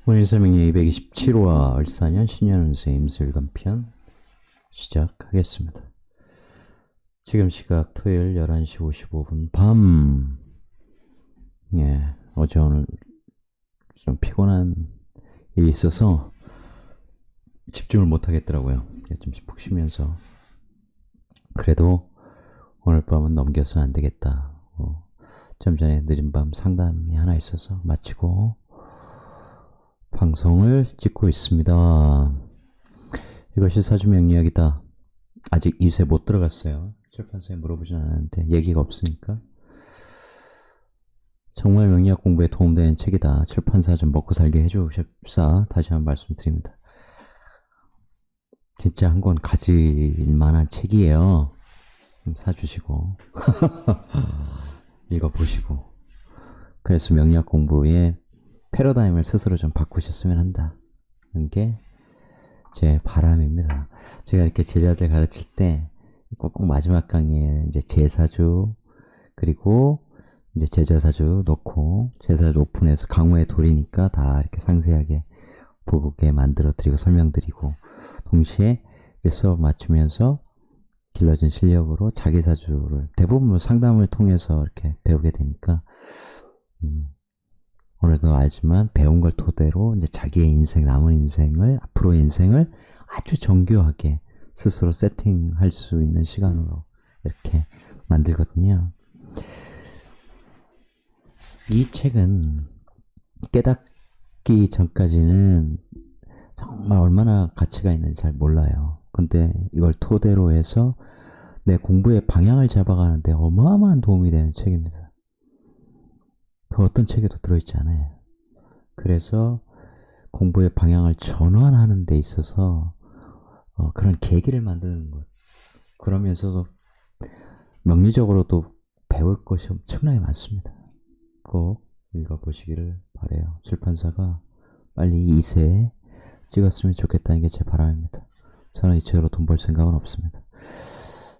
오늘 설명리 227화 을사년 신년운세 임술간편 시작하겠습니다. 지금 시각 토요일 11시 55분 밤. 어제 오늘 좀 피곤한 일이 있어서 집중을 못 하겠더라고요. 좀 푹 쉬면서 그래도 오늘 밤은 넘겨서는 안 되겠다. 좀 전에 늦은 밤 상담이 하나 있어서 마치고 방송을 찍고 있습니다. 이것이 사주명리학이다. 아직 2세 못 들어갔어요. 출판사에 물어보진 않았는데 얘기가 없으니까. 정말 명리학 공부에 도움되는 책이다. 출판사 좀 먹고 살게 해주십사. 다시 한번 말씀드립니다. 진짜 한 권 가질 만한 책이에요. 좀 사주시고 읽어보시고. 그래서 명리학 공부에 패러다임을 스스로 좀 바꾸셨으면 한다는 게 제 바람입니다. 제가 이렇게 제자들 가르칠 때 꼭 마지막 강의에 이제 제사주 그리고 이제 제자사주 놓고 제사주 오픈해서 강호에 돌이니까 다 이렇게 상세하게 보게 만들어 드리고 설명드리고, 동시에 이제 수업 맞추면서 길러진 실력으로 자기사주를 대부분 상담을 통해서 이렇게 배우게 되니까 오늘도 알지만 배운 걸 토대로 이제 자기의 인생, 남은 인생을, 앞으로의 인생을 아주 정교하게 스스로 세팅할 수 있는 시간으로 이렇게 만들거든요. 이 책은 깨닫기 전까지는 정말 얼마나 가치가 있는지 잘 몰라요. 근데 이걸 토대로 해서 내 공부의 방향을 잡아가는데 어마어마한 도움이 되는 책입니다. 그 어떤 책에도 들어있지 않아요. 그래서 공부의 방향을 전환하는 데 있어서 그런 계기를 만드는 것, 그러면서도 명리적으로도 배울 것이 엄청나게 많습니다. 꼭 읽어보시기를 바라요. 출판사가 빨리 2세 찍었으면 좋겠다는 게 제 바람입니다. 저는 이 책으로 돈 벌 생각은 없습니다.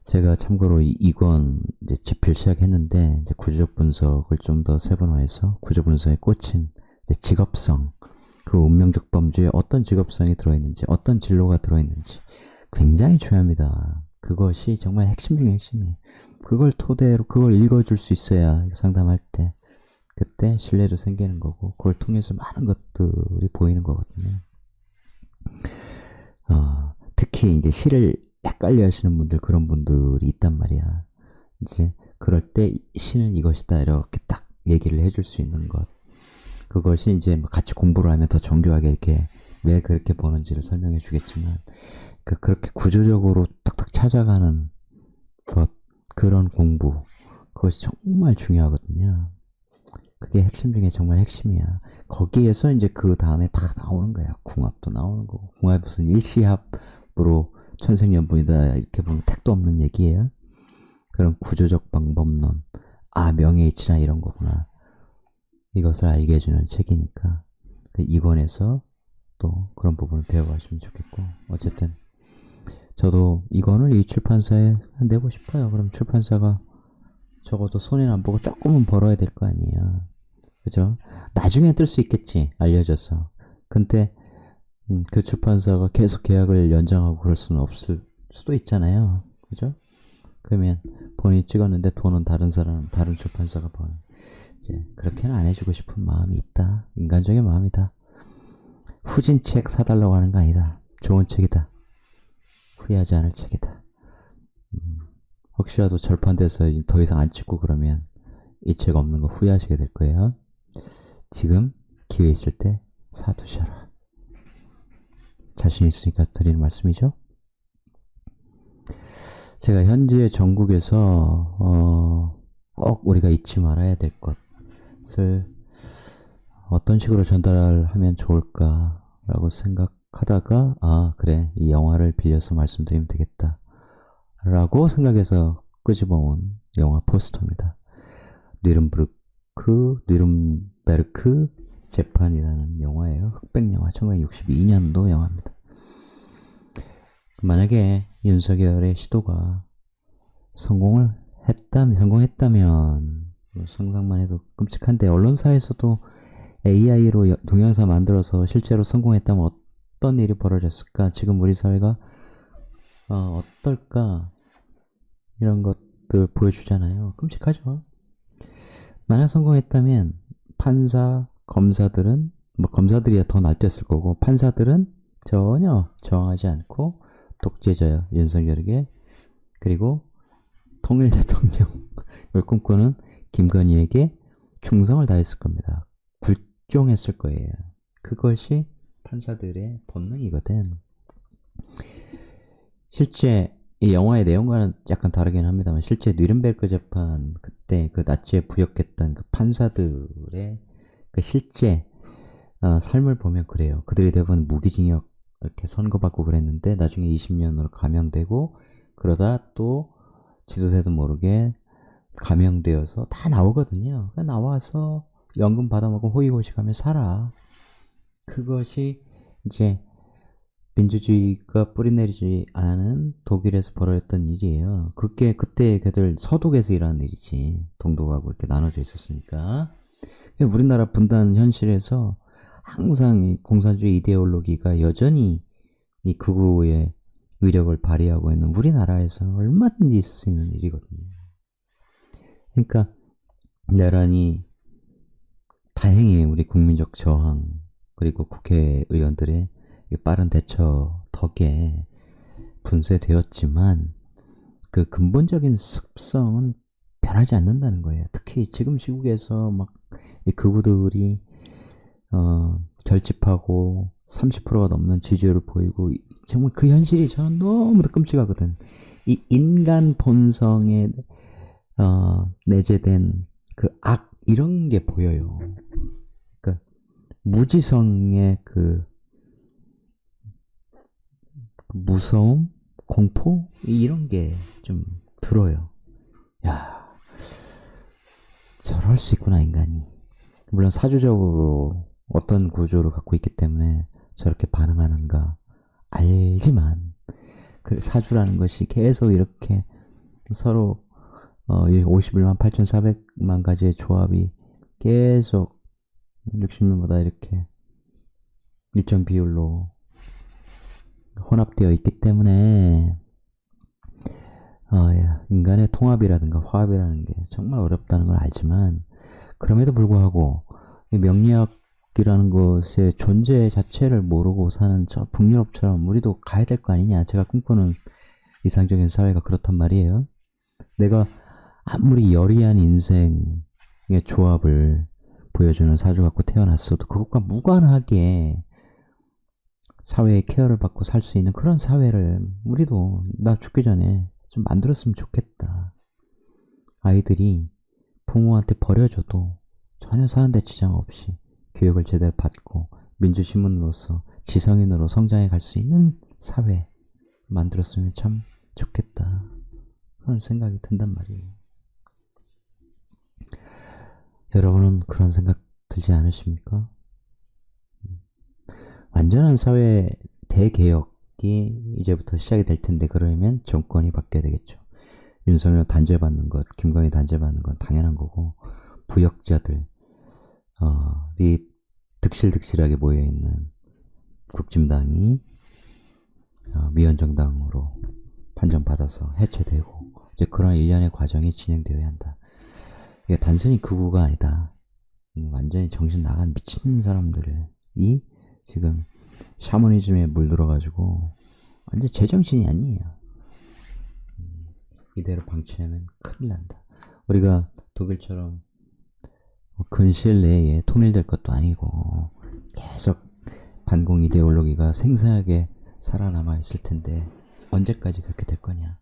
제가 참고로 이권 이제 집필 시작했는데 이제 구조적 분석을 좀 더 세분화해서 구조 분석에 꽂힌 이제 직업성, 그 운명적 범주에 어떤 직업성이 들어있는지, 어떤 진로가 들어있는지 굉장히 중요합니다. 그것이 정말 핵심 중에 핵심이에요. 그걸 토대로 그걸 읽어줄 수 있어야 상담할 때 그때 신뢰도 생기는 거고, 그걸 통해서 많은 것들이 보이는 거거든요. 특히 이제 시를 헷갈려 하시는 분들, 그런 분들이 있단 말이야. 이제 그럴 때 시는 이것이다 이렇게 딱 얘기를 해줄 수 있는 것, 그것이 이제 같이 공부를 하면 더 정교하게 이렇게 왜 그렇게 보는지를 설명해 주겠지만, 그렇게 구조적으로 딱딱 찾아가는 것, 그런 공부, 그것이 정말 중요하거든요. 그게 핵심 중에 정말 핵심이야. 거기에서 이제 그 다음에 다 나오는 거야. 궁합도 나오는 거고, 궁합이 무슨 일시합으로 천생연분이다 이렇게 보면 택도 없는 얘기예요. 그런 구조적 방법론, 명예이치나 이런 거구나, 이것을 알게 해주는 책이니까 이 권에서 또 그런 부분을 배워가시면 좋겠고, 어쨌든 저도 이권을 이 출판사에 내고 싶어요. 그럼 출판사가 적어도 손해는 안 보고 조금은 벌어야 될 거 아니에요. 그죠? 나중에 뜰 수 있겠지, 알려져서. 근데 그 출판사가 계속 계약을 연장하고 그럴 수는 없을 수도 있잖아요. 그죠? 그러면 본인이 찍었는데 돈은 다른 사람, 다른 출판사가 버는. 이제 그렇게는 안 해주고 싶은 마음이 있다. 인간적인 마음이다. 후진 책 사달라고 하는 거 아니다. 좋은 책이다. 후회하지 않을 책이다. 혹시라도 절판돼서 더 이상 안 찍고 그러면 이 책 없는 거 후회하시게 될 거예요. 지금 기회 있을 때 사두셔라. 자신 있으니까 드리는 말씀이죠. 제가 현재 전국에서 꼭 우리가 잊지 말아야 될 것을 어떤 식으로 전달하면 좋을까라고 생각하다가 그래, 이 영화를 빌려서 말씀드리면 되겠다 라고 생각해서 끄집어온 영화 포스터입니다. 뉘른베르크 재판이라는 영화예요. 흑백 영화, 1962년도 영화입니다. 만약에 윤석열의 시도가 성공했다면 상상만 해도 끔찍한데, 언론사에서도 AI로 동영상 만들어서 실제로 성공했다면 어떤 일이 벌어졌을까? 지금 우리 사회가 어떨까? 이런 것들 보여주잖아요. 끔찍하죠. 만약 성공했다면 판사, 검사들은 뭐 검사들이야 더 날뛰었을 거고 판사들은 전혀 저항하지 않고 독재자 윤석열에게 그리고 통일 대통령을 꿈꾸는 김건희에게 충성을 다했을 겁니다. 굴종했을 거예요. 그것이 판사들의 본능이거든. 실제 이 영화의 내용과는 약간 다르긴 합니다만 실제 뉘른베르크 재판 그때 그 나치에 부역했던 그 판사들의 그 실제 삶을 보면 그래요. 그들이 대부분 무기징역 이렇게 선고받고 그랬는데 나중에 20년으로 감형되고 그러다 또 지도새도 모르게 감형되어서 다 나오거든요. 나와서 연금 받아먹고 호의호식하며 살아. 그것이 이제 민주주의가 뿌리내리지 않은 독일에서 벌어졌던 일이에요. 그게 그때 걔들 서독에서 일하는 일이지. 동독하고 이렇게 나눠져 있었으니까. 우리나라 분단 현실에서 항상 이 공산주의 이데올로기가 여전히 이 극우의 위력을 발휘하고 있는 우리나라에서는 얼마든지 있을 수 있는 일이거든요. 그러니까 나란히 다행히 우리 국민적 저항 그리고 국회의원들의 빠른 대처 덕에 분쇄되었지만 그 근본적인 습성은 변하지 않는다는 거예요. 특히 지금 시국에서 막 극우들이 결집하고 30%가 넘는 지지율을 보이고 정말 그 현실이 저는 너무도 끔찍하거든. 이 인간 본성에 내재된 그 악 이런 게 보여요. 그러니까 무지성의 그 무서움, 공포 이런 게 좀 들어요. 야, 저럴 수 있구나 인간이. 물론 사주적으로 어떤 구조를 갖고 있기 때문에 저렇게 반응하는가 알지만 그 사주라는 것이 계속 이렇게 서로 51만 8,400만 가지의 조합이 계속 60년마다 이렇게 일정 비율로 혼합되어 있기 때문에 인간의 통합이라든가 화합이라는 게 정말 어렵다는 걸 알지만 그럼에도 불구하고 명리학이라는 것의 존재 자체를 모르고 사는 저 북유럽처럼 우리도 가야 될 거 아니냐. 제가 꿈꾸는 이상적인 사회가 그렇단 말이에요. 내가 아무리 여리한 인생의 조합을 보여주는 사주 갖고 태어났어도 그것과 무관하게 사회의 케어를 받고 살 수 있는 그런 사회를 우리도 나 죽기 전에 좀 만들었으면 좋겠다. 아이들이 부모한테 버려줘도 전혀 사는데 지장 없이 교육을 제대로 받고 민주시민으로서 지성인으로 성장해 갈 수 있는 사회 만들었으면 참 좋겠다. 그런 생각이 든단 말이에요. 여러분은 그런 생각 들지 않으십니까? 완전한 사회 대개혁이 이제부터 시작이 될 텐데 그러면 정권이 바뀌어야 되겠죠. 윤석열 단죄받는 것, 김건희 단죄받는 건 당연한 거고 부역자들 이 득실득실하게 모여있는 국진당이 미연정당으로 판정받아서 해체되고 이제 그런 일련의 과정이 진행되어야 한다. 이게 단순히 극우가 아니다. 완전히 정신 나간 미친 사람들이 지금 샤머니즘에 물들어가지고 완전 제정신이 아니에요. 이대로 방치하면 큰일 난다. 우리가 독일처럼 근시일 내에 통일될 것도 아니고 계속 반공 이데올로기가 생생하게 살아남아 있을 텐데 언제까지 그렇게 될 거냐.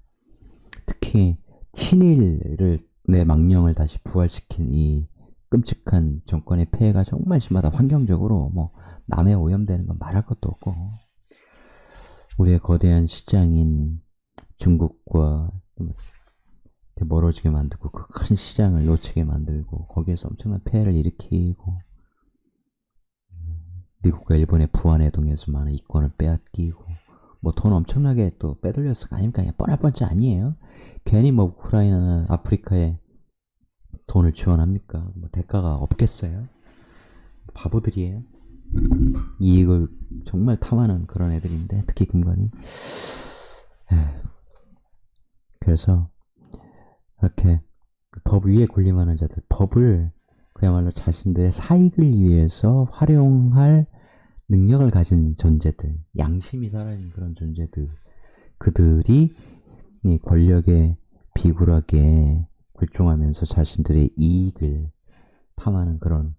특히 친일을 내 망령을 다시 부활시킨 이 끔찍한 정권의 폐해가 정말 심하다. 환경적으로 뭐 남해 오염되는 건 말할 것도 없고 우리의 거대한 시장인 중국과 멀어지게 만들고 그 큰 시장을 놓치게 만들고 거기에서 엄청난 폐해를 일으키고 미국과 일본의 부안해동에서 많은 이권을 빼앗기고 뭐 돈 엄청나게 또 빼돌렸을 거 아닙니까? 뻔할 뻔치 아니에요. 괜히 뭐 우크라이나나 아프리카에 돈을 지원합니까? 뭐 대가가 없겠어요? 바보들이에요. 이익을 정말 탐하는 그런 애들인데, 특히 금관이. 그래서 이렇게 법 위에 군림하는 자들, 법을 그야말로 자신들의 사익을 위해서 활용할 능력을 가진 존재들, 양심이 살아있는 그런 존재들, 그들이 이 권력에 비굴하게 굴종하면서 자신들의 이익을 탐하는 그런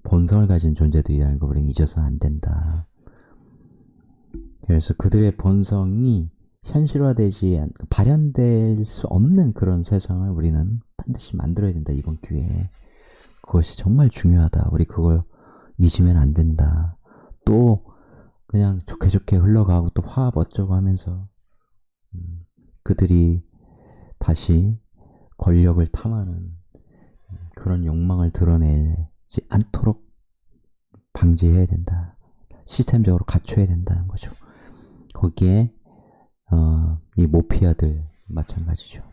본성을 가진 존재들이라는 걸 우리는 잊어서 안 된다. 그래서 그들의 본성이 현실화되지 발현될 수 없는 그런 세상을 우리는 반드시 만들어야 된다. 이번 기회에 그것이 정말 중요하다. 우리 그걸 잊으면 안 된다. 또 그냥 좋게 좋게 흘러가고 또 화합 어쩌고 하면서 그들이 다시 권력을 탐하는 그런 욕망을 드러내지 않도록 방지해야 된다. 시스템적으로 갖춰야 된다는 거죠. 거기에 이 모피아들 마찬가지죠.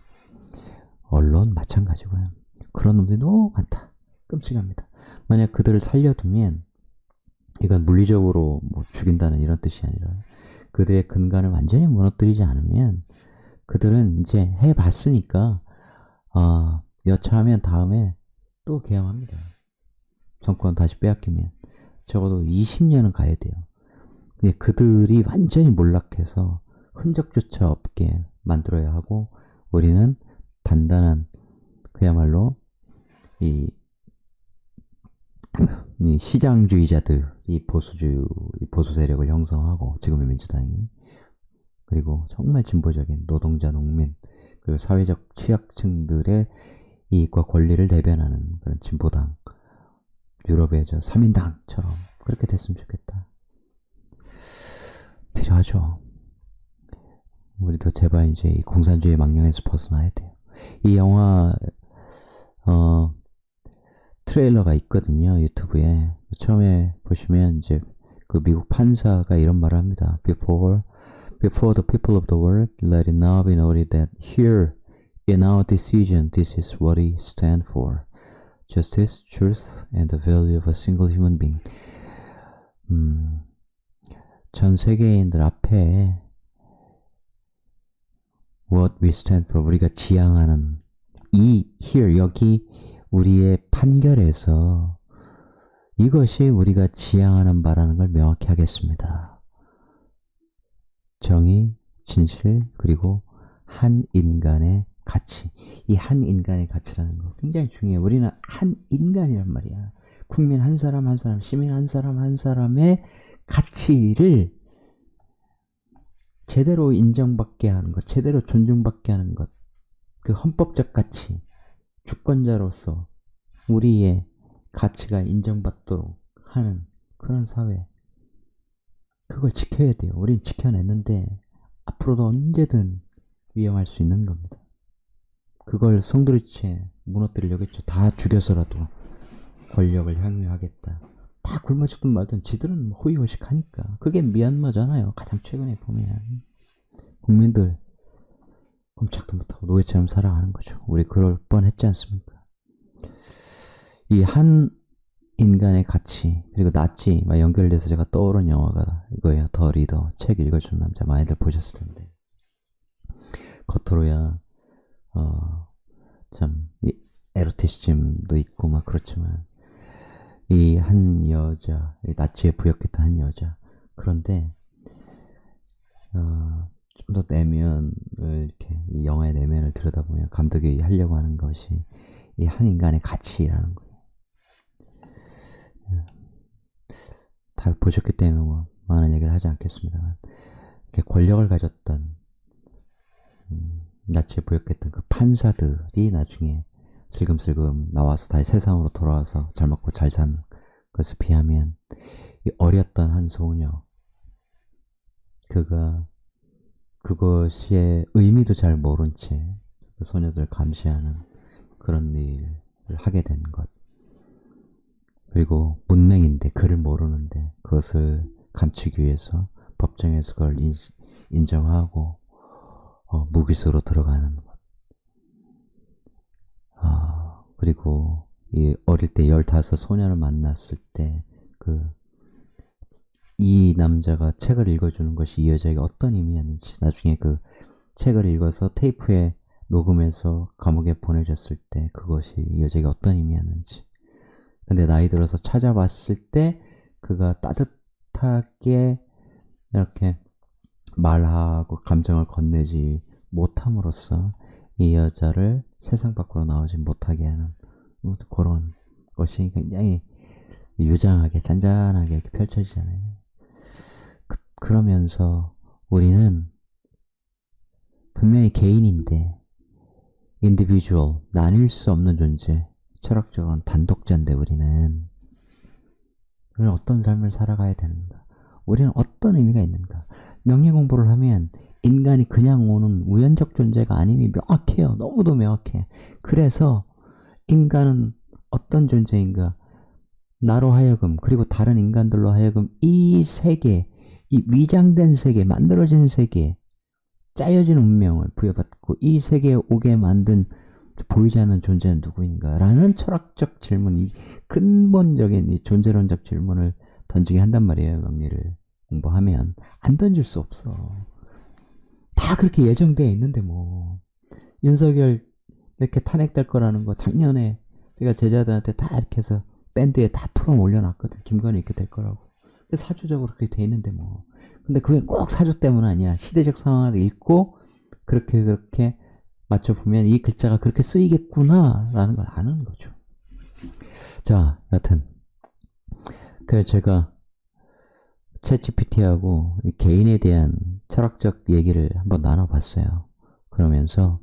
언론 마찬가지고요. 그런 놈들이 너무 많다. 끔찍합니다. 만약 그들을 살려두면 이건 물리적으로 뭐 죽인다는 이런 뜻이 아니라 그들의 근간을 완전히 무너뜨리지 않으면 그들은 이제 해봤으니까 여차하면 다음에 또 개항합니다. 정권 다시 빼앗기면 적어도 20년은 가야 돼요. 근데 그들이 완전히 몰락해서 흔적조차 없게 만들어야 하고 우리는 단단한 그야말로 이 시장주의자들, 이 보수 세력을 형성하고 지금의 민주당이 그리고 정말 진보적인 노동자, 농민 그리고 사회적 취약층들의 이익과 권리를 대변하는 그런 진보당, 유럽의 저 3인당처럼 그렇게 됐으면 좋겠다. 필요하죠. 우리도 제발 이제 이 공산주의 망령에서 벗어나야 돼요. 이 영화 트레일러가 있거든요. 유튜브에. 처음에 보시면 이제 그 미국 판사가 이런 말을 합니다. Before the people of the world, let it now be noted that here in our decision, this is what we stand for. Justice, truth, and the value of a single human being. 전 세계인들 앞에 what we stand for, 우리가 지향하는 이 here, 여기 우리의 판결에서 이것이 우리가 지향하는 바라는 걸 명확히 하겠습니다. 정의, 진실, 그리고 한 인간의 가치. 이 한 인간의 가치라는 거 굉장히 중요해요. 우리는 한 인간이란 말이야. 국민 한 사람 한 사람, 시민 한 사람 한 사람의 가치를 제대로 인정받게 하는 것, 제대로 존중받게 하는 것, 그 헌법적 가치, 주권자로서 우리의 가치가 인정받도록 하는 그런 사회, 그걸 지켜야 돼요. 우린 지켜냈는데 앞으로도 언제든 위험할 수 있는 겁니다. 그걸 성도리체 무너뜨리려고 했죠. 다 죽여서라도 권력을 향유하겠다. 다 굶어 죽든 말든 지들은 호의호식하니까. 그게 미얀마잖아요. 가장 최근에 보면 국민들 꼼짝도 못하고 노예처럼 살아가는 거죠. 우리 그럴 뻔했지 않습니까? 이 한 인간의 가치 그리고 나치와 연결돼서 제가 떠오른 영화가 이거예요. 더 리더. 책 읽어주는 남자 많이들 보셨을 텐데 겉으로야 참 에로티시즘도 있고 막 그렇지만 이 한 여자, 이 나치에 부역했던 한 여자. 그런데 좀 더 내면을 이렇게 이 영화의 내면을 들여다보면 감독이 하려고 하는 것이 이 한 인간의 가치라는 거예요. 다 보셨기 때문에 뭐 많은 얘기를 하지 않겠습니다만 이렇게 권력을 가졌던 나치에 부역했던 그 판사들이 나중에 슬금슬금 나와서 다시 세상으로 돌아와서 잘 먹고 잘 사는 것에 비하면 이 어렸던 한 소녀 그가 그것의 의미도 잘 모른 채 그 소녀들 감시하는 그런 일을 하게 된 것 그리고 문맹인데 글을 모르는데 그것을 감추기 위해서 법정에서 그걸 인정하고 무기수로 들어가는 것 그리고 이 어릴 때 15 소년을 만났을 때 이 남자가 책을 읽어주는 것이 이 여자에게 어떤 의미였는지, 나중에 그 책을 읽어서 테이프에 녹음해서 감옥에 보내줬을 때 그것이 이 여자에게 어떤 의미였는지. 근데 나이 들어서 찾아봤을 때 그가 따뜻하게 이렇게 말하고 감정을 건네지 못함으로써 이 여자를 세상 밖으로 나오지 못하게 하는 그런 것이 굉장히 유장하게 잔잔하게 이렇게 펼쳐지잖아요. 그러면서 우리는 분명히 개인인데 individual, 나뉠 수 없는 존재, 철학적으로는 단독자인데 우리는 어떤 삶을 살아가야 되는가? 우리는 어떤 의미가 있는가? 명리 공부를 하면 인간이 그냥 오는 우연적 존재가 아님이 명확해요. 너무도 명확해. 그래서 인간은 어떤 존재인가? 나로 하여금, 그리고 다른 인간들로 하여금 이 세계, 이 위장된 세계, 만들어진 세계, 짜여진 운명을 부여받고 이 세계에 오게 만든 보이지 않는 존재는 누구인가? 라는 철학적 질문, 이 근본적인 이 존재론적 질문을 던지게 한단 말이에요. 명리를 공부하면. 안 던질 수 없어. 다 그렇게 예정되어 있는데 뭐. 윤석열 이렇게 탄핵될 거라는 거 작년에 제가 제자들한테 다 이렇게 해서 밴드에 다 풀어 올려놨거든. 김건희 이렇게 될 거라고. 사주적으로 그렇게 돼 있는데 뭐. 근데 그게 꼭 사주 때문은 아니야. 시대적 상황을 읽고 그렇게 맞춰보면 이 글자가 그렇게 쓰이겠구나 라는 걸 아는 거죠. 자, 여튼 그래서 제가 챗GPT하고 개인에 대한 철학적 얘기를 한번 나눠봤어요. 그러면서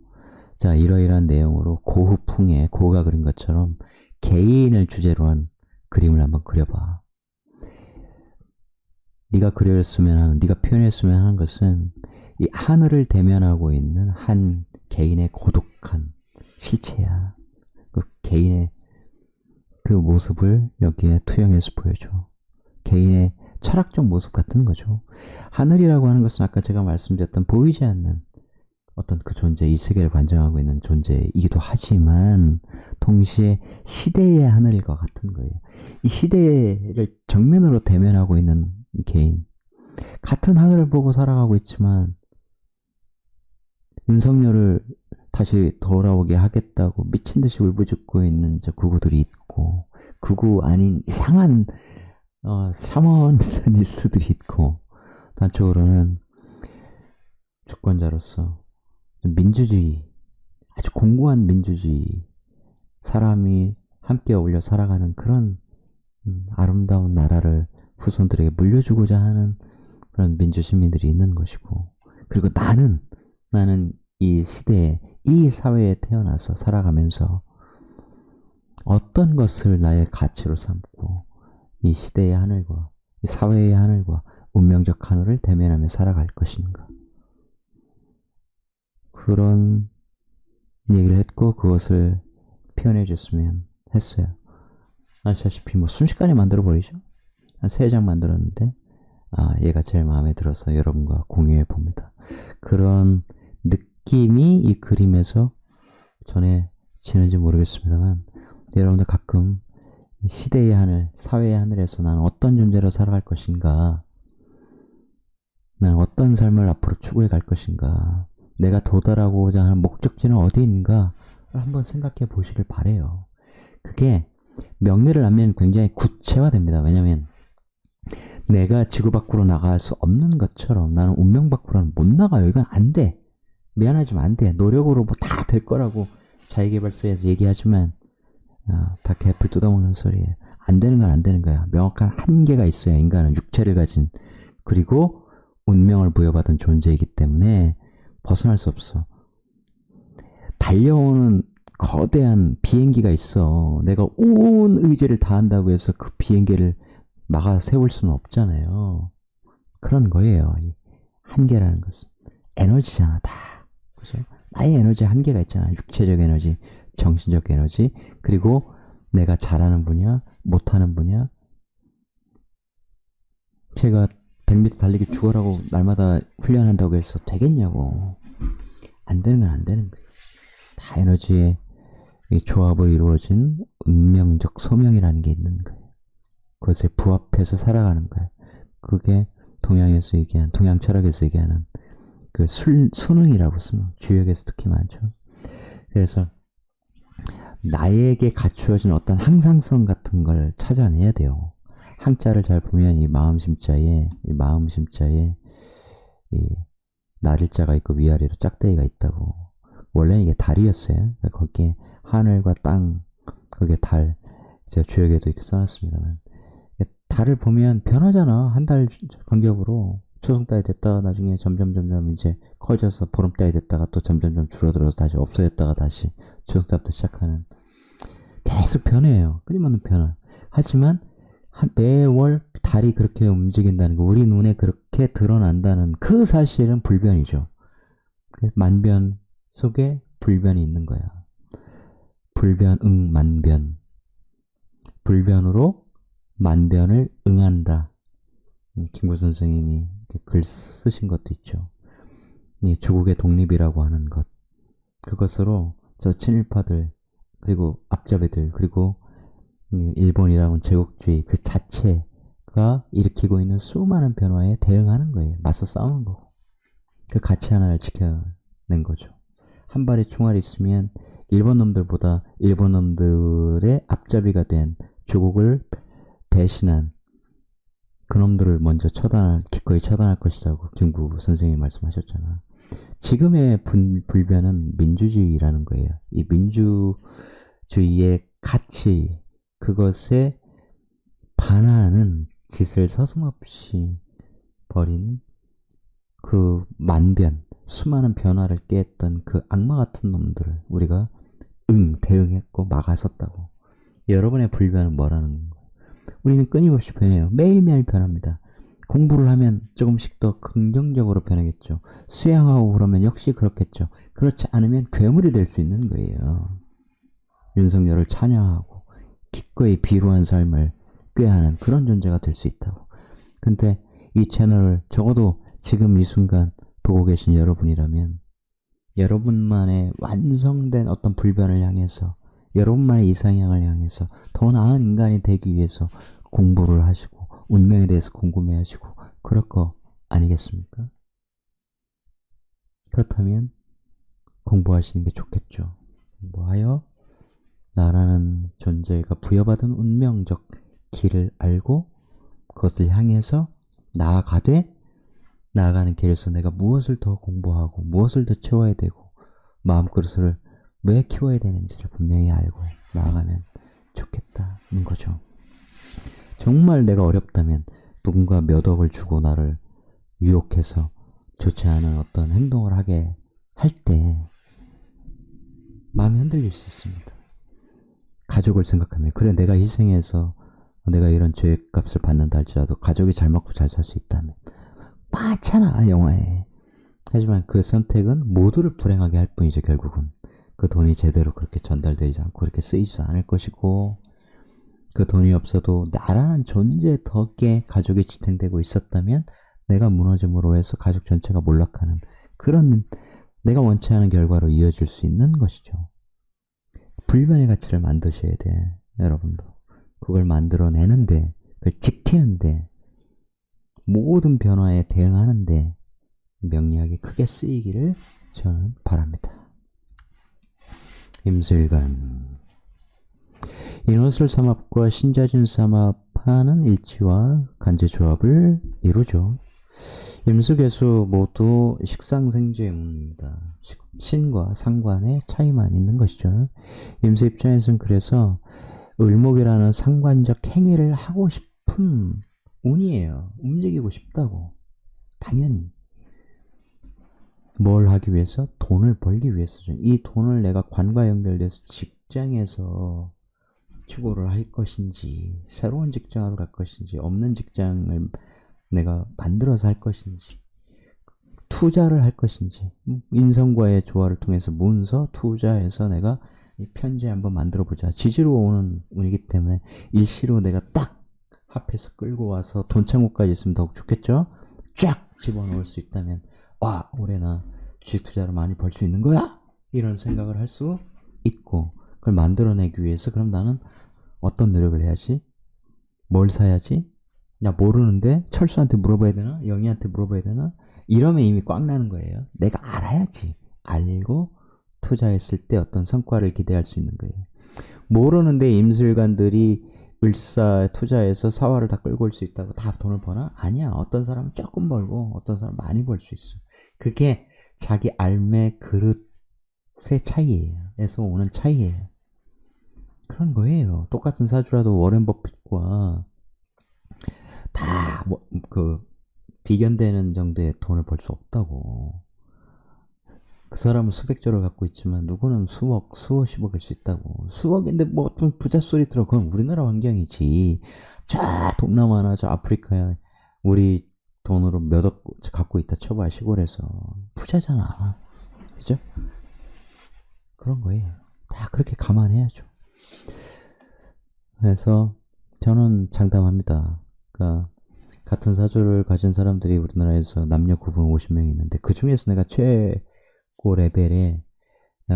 자, 이러이러한 내용으로 고흐풍의 고흐가 그린 것처럼 개인을 주제로 한 그림을 한번 그려봐. 네가 그렸으면 하는, 네가 표현했으면 하는 것은 이 하늘을 대면하고 있는 한 개인의 고독한 실체야. 그 개인의 그 모습을 여기에 투영해서 보여줘. 개인의 철학적 모습 같은 거죠. 하늘이라고 하는 것은 아까 제가 말씀드렸던 보이지 않는 어떤 그 존재, 이 세계를 관장하고 있는 존재이기도 하지만 동시에 시대의 하늘과 같은 거예요. 이 시대를 정면으로 대면하고 있는 개인, 같은 하늘을 보고 살아가고 있지만 윤석열을 다시 돌아오게 하겠다고 미친듯이 울부짖고 있는 저 극우들이 있고, 극우 아닌 이상한 샤머니스트들이 있고, 단적으로는 주권자로서 민주주의, 아주 공고한 민주주의, 사람이 함께 어울려 살아가는 그런 아름다운 나라를 후손들에게 물려주고자 하는 그런 민주시민들이 있는 것이고, 그리고 나는 이 시대에, 이 사회에 태어나서 살아가면서 어떤 것을 나의 가치로 삼고 이 시대의 하늘과 이 사회의 하늘과 운명적 하늘을 대면하며 살아갈 것인가, 그런 얘기를 했고 그것을 표현해 줬으면 했어요. 아시다시피 뭐 순식간에 만들어 버리죠. 한 3장 만들었는데 얘가 제일 마음에 들어서 여러분과 공유해 봅니다. 그런 느낌이 이 그림에서 전해지는지 모르겠습니다만, 여러분들 가끔 시대의 하늘, 사회의 하늘에서 나는 어떤 존재로 살아갈 것인가, 나는 어떤 삶을 앞으로 추구해 갈 것인가, 내가 도달하고자 하는 목적지는 어디인가를 한번 생각해 보시길 바래요. 그게 명리를 하면 굉장히 구체화됩니다. 왜냐하면 내가 지구 밖으로 나갈 수 없는 것처럼 나는 운명 밖으로는 못 나가요. 이건 안 돼. 미안하지만 안 돼. 노력으로 뭐 다 될 거라고 자기계발서에서 얘기하지만 다 개풀 뜯어먹는 소리예요. 안 되는 건 안 되는 거야. 명확한 한계가 있어야 인간은 육체를 가진, 그리고 운명을 부여받은 존재이기 때문에 벗어날 수 없어. 달려오는 거대한 비행기가 있어. 내가 온 의지를 다한다고 해서 그 비행기를 막아 세울 수는 없잖아요. 그런 거예요. 이 한계라는 것은 에너지잖아, 다. 그죠? 나의 에너지 한계가 있잖아. 육체적 에너지, 정신적 에너지, 그리고 내가 잘하는 분야, 못하는 분야. 제가 100m 달리기 죽어라고 날마다 훈련한다고 해서 되겠냐고. 안 되는 건 안 되는 거예요. 다 에너지의 이 조합으로 이루어진 운명적 소명이라는 게 있는 거예요. 그것에 부합해서 살아가는 거예요. 그게 동양에서 얘기하는, 동양 철학에서 얘기하는 그 수능이라고, 수능. 주역에서 특히 많죠. 그래서 나에게 갖추어진 어떤 항상성 같은 걸 찾아내야 돼요. 한자를 잘 보면 이 마음심자에 이 날일자가 있고 위아래로 짝대기가 있다고. 원래는 이게 달이었어요. 거기에 하늘과 땅, 거기에 달, 제가 주역에도 이렇게 써놨습니다만, 달을 보면 변하잖아. 한 달 간격으로 초승달이 됐다가 나중에 점점 이제 커져서 보름달이 됐다가 또 점점 줄어들어서 다시 없어졌다가 다시 초승달부터 시작하는, 계속 변해요. 끊임없는 변화. 하지만 매월 달이 그렇게 움직인다는 거, 우리 눈에 그렇게 드러난다는 그 사실은 불변이죠. 만변 속에 불변이 있는 거야. 불변, 만변. 불변으로 만변을 응한다. 김구 선생님이 글 쓰신 것도 있죠. 이 조국의 독립이라고 하는 것. 그것으로 저 친일파들, 그리고 앞잡이들, 그리고 일본이라는 제국주의 그 자체가 일으키고 있는 수많은 변화에 대응하는 거예요. 맞서 싸우는 거고. 그 가치 하나를 지켜낸 거죠. 한 발의 총알이 있으면 일본 놈들보다 일본 놈들의 앞잡이가 된 조국을 배신한 그놈들을 먼저 기꺼이 처단할 것이라고 김구 선생님이 말씀하셨잖아. 지금의 불변은 민주주의라는 거예요. 이 민주주의의 가치, 그것에 반하는 짓을 서슴없이 벌인 그 만변, 수많은 변화를 꾀했던 그 악마 같은 놈들을 우리가 대응했고 막아섰다고. 여러분의 불변은 뭐라는 거예요? 우리는 끊임없이 변해요. 매일매일 변합니다. 공부를 하면 조금씩 더 긍정적으로 변하겠죠. 수양하고 그러면 역시 그렇겠죠. 그렇지 않으면 괴물이 될 수 있는 거예요. 윤석열을 찬양하고 기꺼이 비루한 삶을 꾀하는 그런 존재가 될 수 있다고. 근데 이 채널을 적어도 지금 이 순간 보고 계신 여러분이라면 여러분만의 완성된 어떤 불변을 향해서, 여러분만의 이상향을 향해서 더 나은 인간이 되기 위해서 공부를 하시고 운명에 대해서 궁금해하시고 그럴 거 아니겠습니까? 그렇다면 공부하시는 게 좋겠죠. 공부하여 나라는 존재가 부여받은 운명적 길을 알고 그것을 향해서 나아가는 길에서 내가 무엇을 더 공부하고 무엇을 더 채워야 되고 마음그릇을 왜 키워야 되는지를 분명히 알고 나아가면 좋겠다는 거죠. 정말 내가 어렵다면 누군가 몇 억을 주고 나를 유혹해서 좋지 않은 어떤 행동을 하게 할 때 마음이 흔들릴 수 있습니다. 가족을 생각하면, 그래 내가 희생해서 내가 이런 죄값을 받는다 할지라도 가족이 잘 먹고 잘 살 수 있다면 많잖아 영화에. 하지만 그 선택은 모두를 불행하게 할 뿐이죠. 결국은 그 돈이 제대로 그렇게 전달되지 않고 그렇게 쓰이지도 않을 것이고, 그 돈이 없어도 나라는 존재 덕에 가족이 지탱되고 있었다면 내가 무너짐으로 해서 가족 전체가 몰락하는 그런 내가 원치 않은 결과로 이어질 수 있는 것이죠. 불변의 가치를 만드셔야 돼. 여러분도 그걸 만들어내는데, 그걸 지키는데, 모든 변화에 대응하는데 명리학이 크게 쓰이기를 저는 바랍니다. 임술관. 인호술 삼합과 신자진 삼합하는 일치와 간제조합을 이루죠. 임수개수 모두 식상생죄입니다. 신과 상관의 차이만 있는 것이죠. 임수 입장에서는 그래서 을목이라는 상관적 행위를 하고 싶은 운이에요. 움직이고 싶다고. 당연히. 뭘 하기 위해서? 돈을 벌기 위해서죠. 이 돈을 내가 관과 연결돼서 직장에서 추구를 할 것인지, 새로운 직장으로 갈 것인지, 없는 직장을 내가 만들어서 할 것인지, 투자를 할 것인지, 인성과의 조화를 통해서 문서, 투자해서 내가 이 편지 한번 만들어보자. 지지로 오는 운이기 때문에 일시로 내가 딱 합해서 끌고 와서 돈 창고까지 있으면 더욱 좋겠죠? 쫙 집어넣을 수 있다면, 와, 올해 나 주식 투자를 많이 벌 수 있는 거야? 이런 생각을 할 수 있고, 그걸 만들어내기 위해서 그럼 나는 어떤 노력을 해야지? 뭘 사야지? 나 모르는데 철수한테 물어봐야 되나? 영희한테 물어봐야 되나? 이러면 이미 꽉 나는 거예요. 내가 알아야지. 알고 투자했을 때 어떤 성과를 기대할 수 있는 거예요. 모르는데 임술관들이 을사 투자해서 사활을 다 끌고 올 수 있다고 다 돈을 버나? 아니야. 어떤 사람은 조금 벌고 어떤 사람은 많이 벌 수 있어. 그게 자기 알매 그릇의 차이예요. 에서 오는 차이예요. 그런 거예요. 똑같은 사주라도 워렌 버핏과 다 비견되는 정도의 돈을 벌 수 없다고. 그 사람은 수백조를 갖고 있지만 누구는 수억, 수십억일 수 있다고. 수억인데 뭐 좀 부자 소리 들어. 그건 우리나라 환경이지. 저 동남아나 저 아프리카에 우리 돈으로 몇억 갖고 있다 쳐봐. 시골에서 부자잖아. 그죠? 그런 거예요. 다 그렇게 감안해야죠. 그래서 저는 장담합니다. 그러니까 같은 사주를 가진 사람들이 우리나라에서 남녀 구분 50명 있는데 그 중에서 내가 최고 레벨의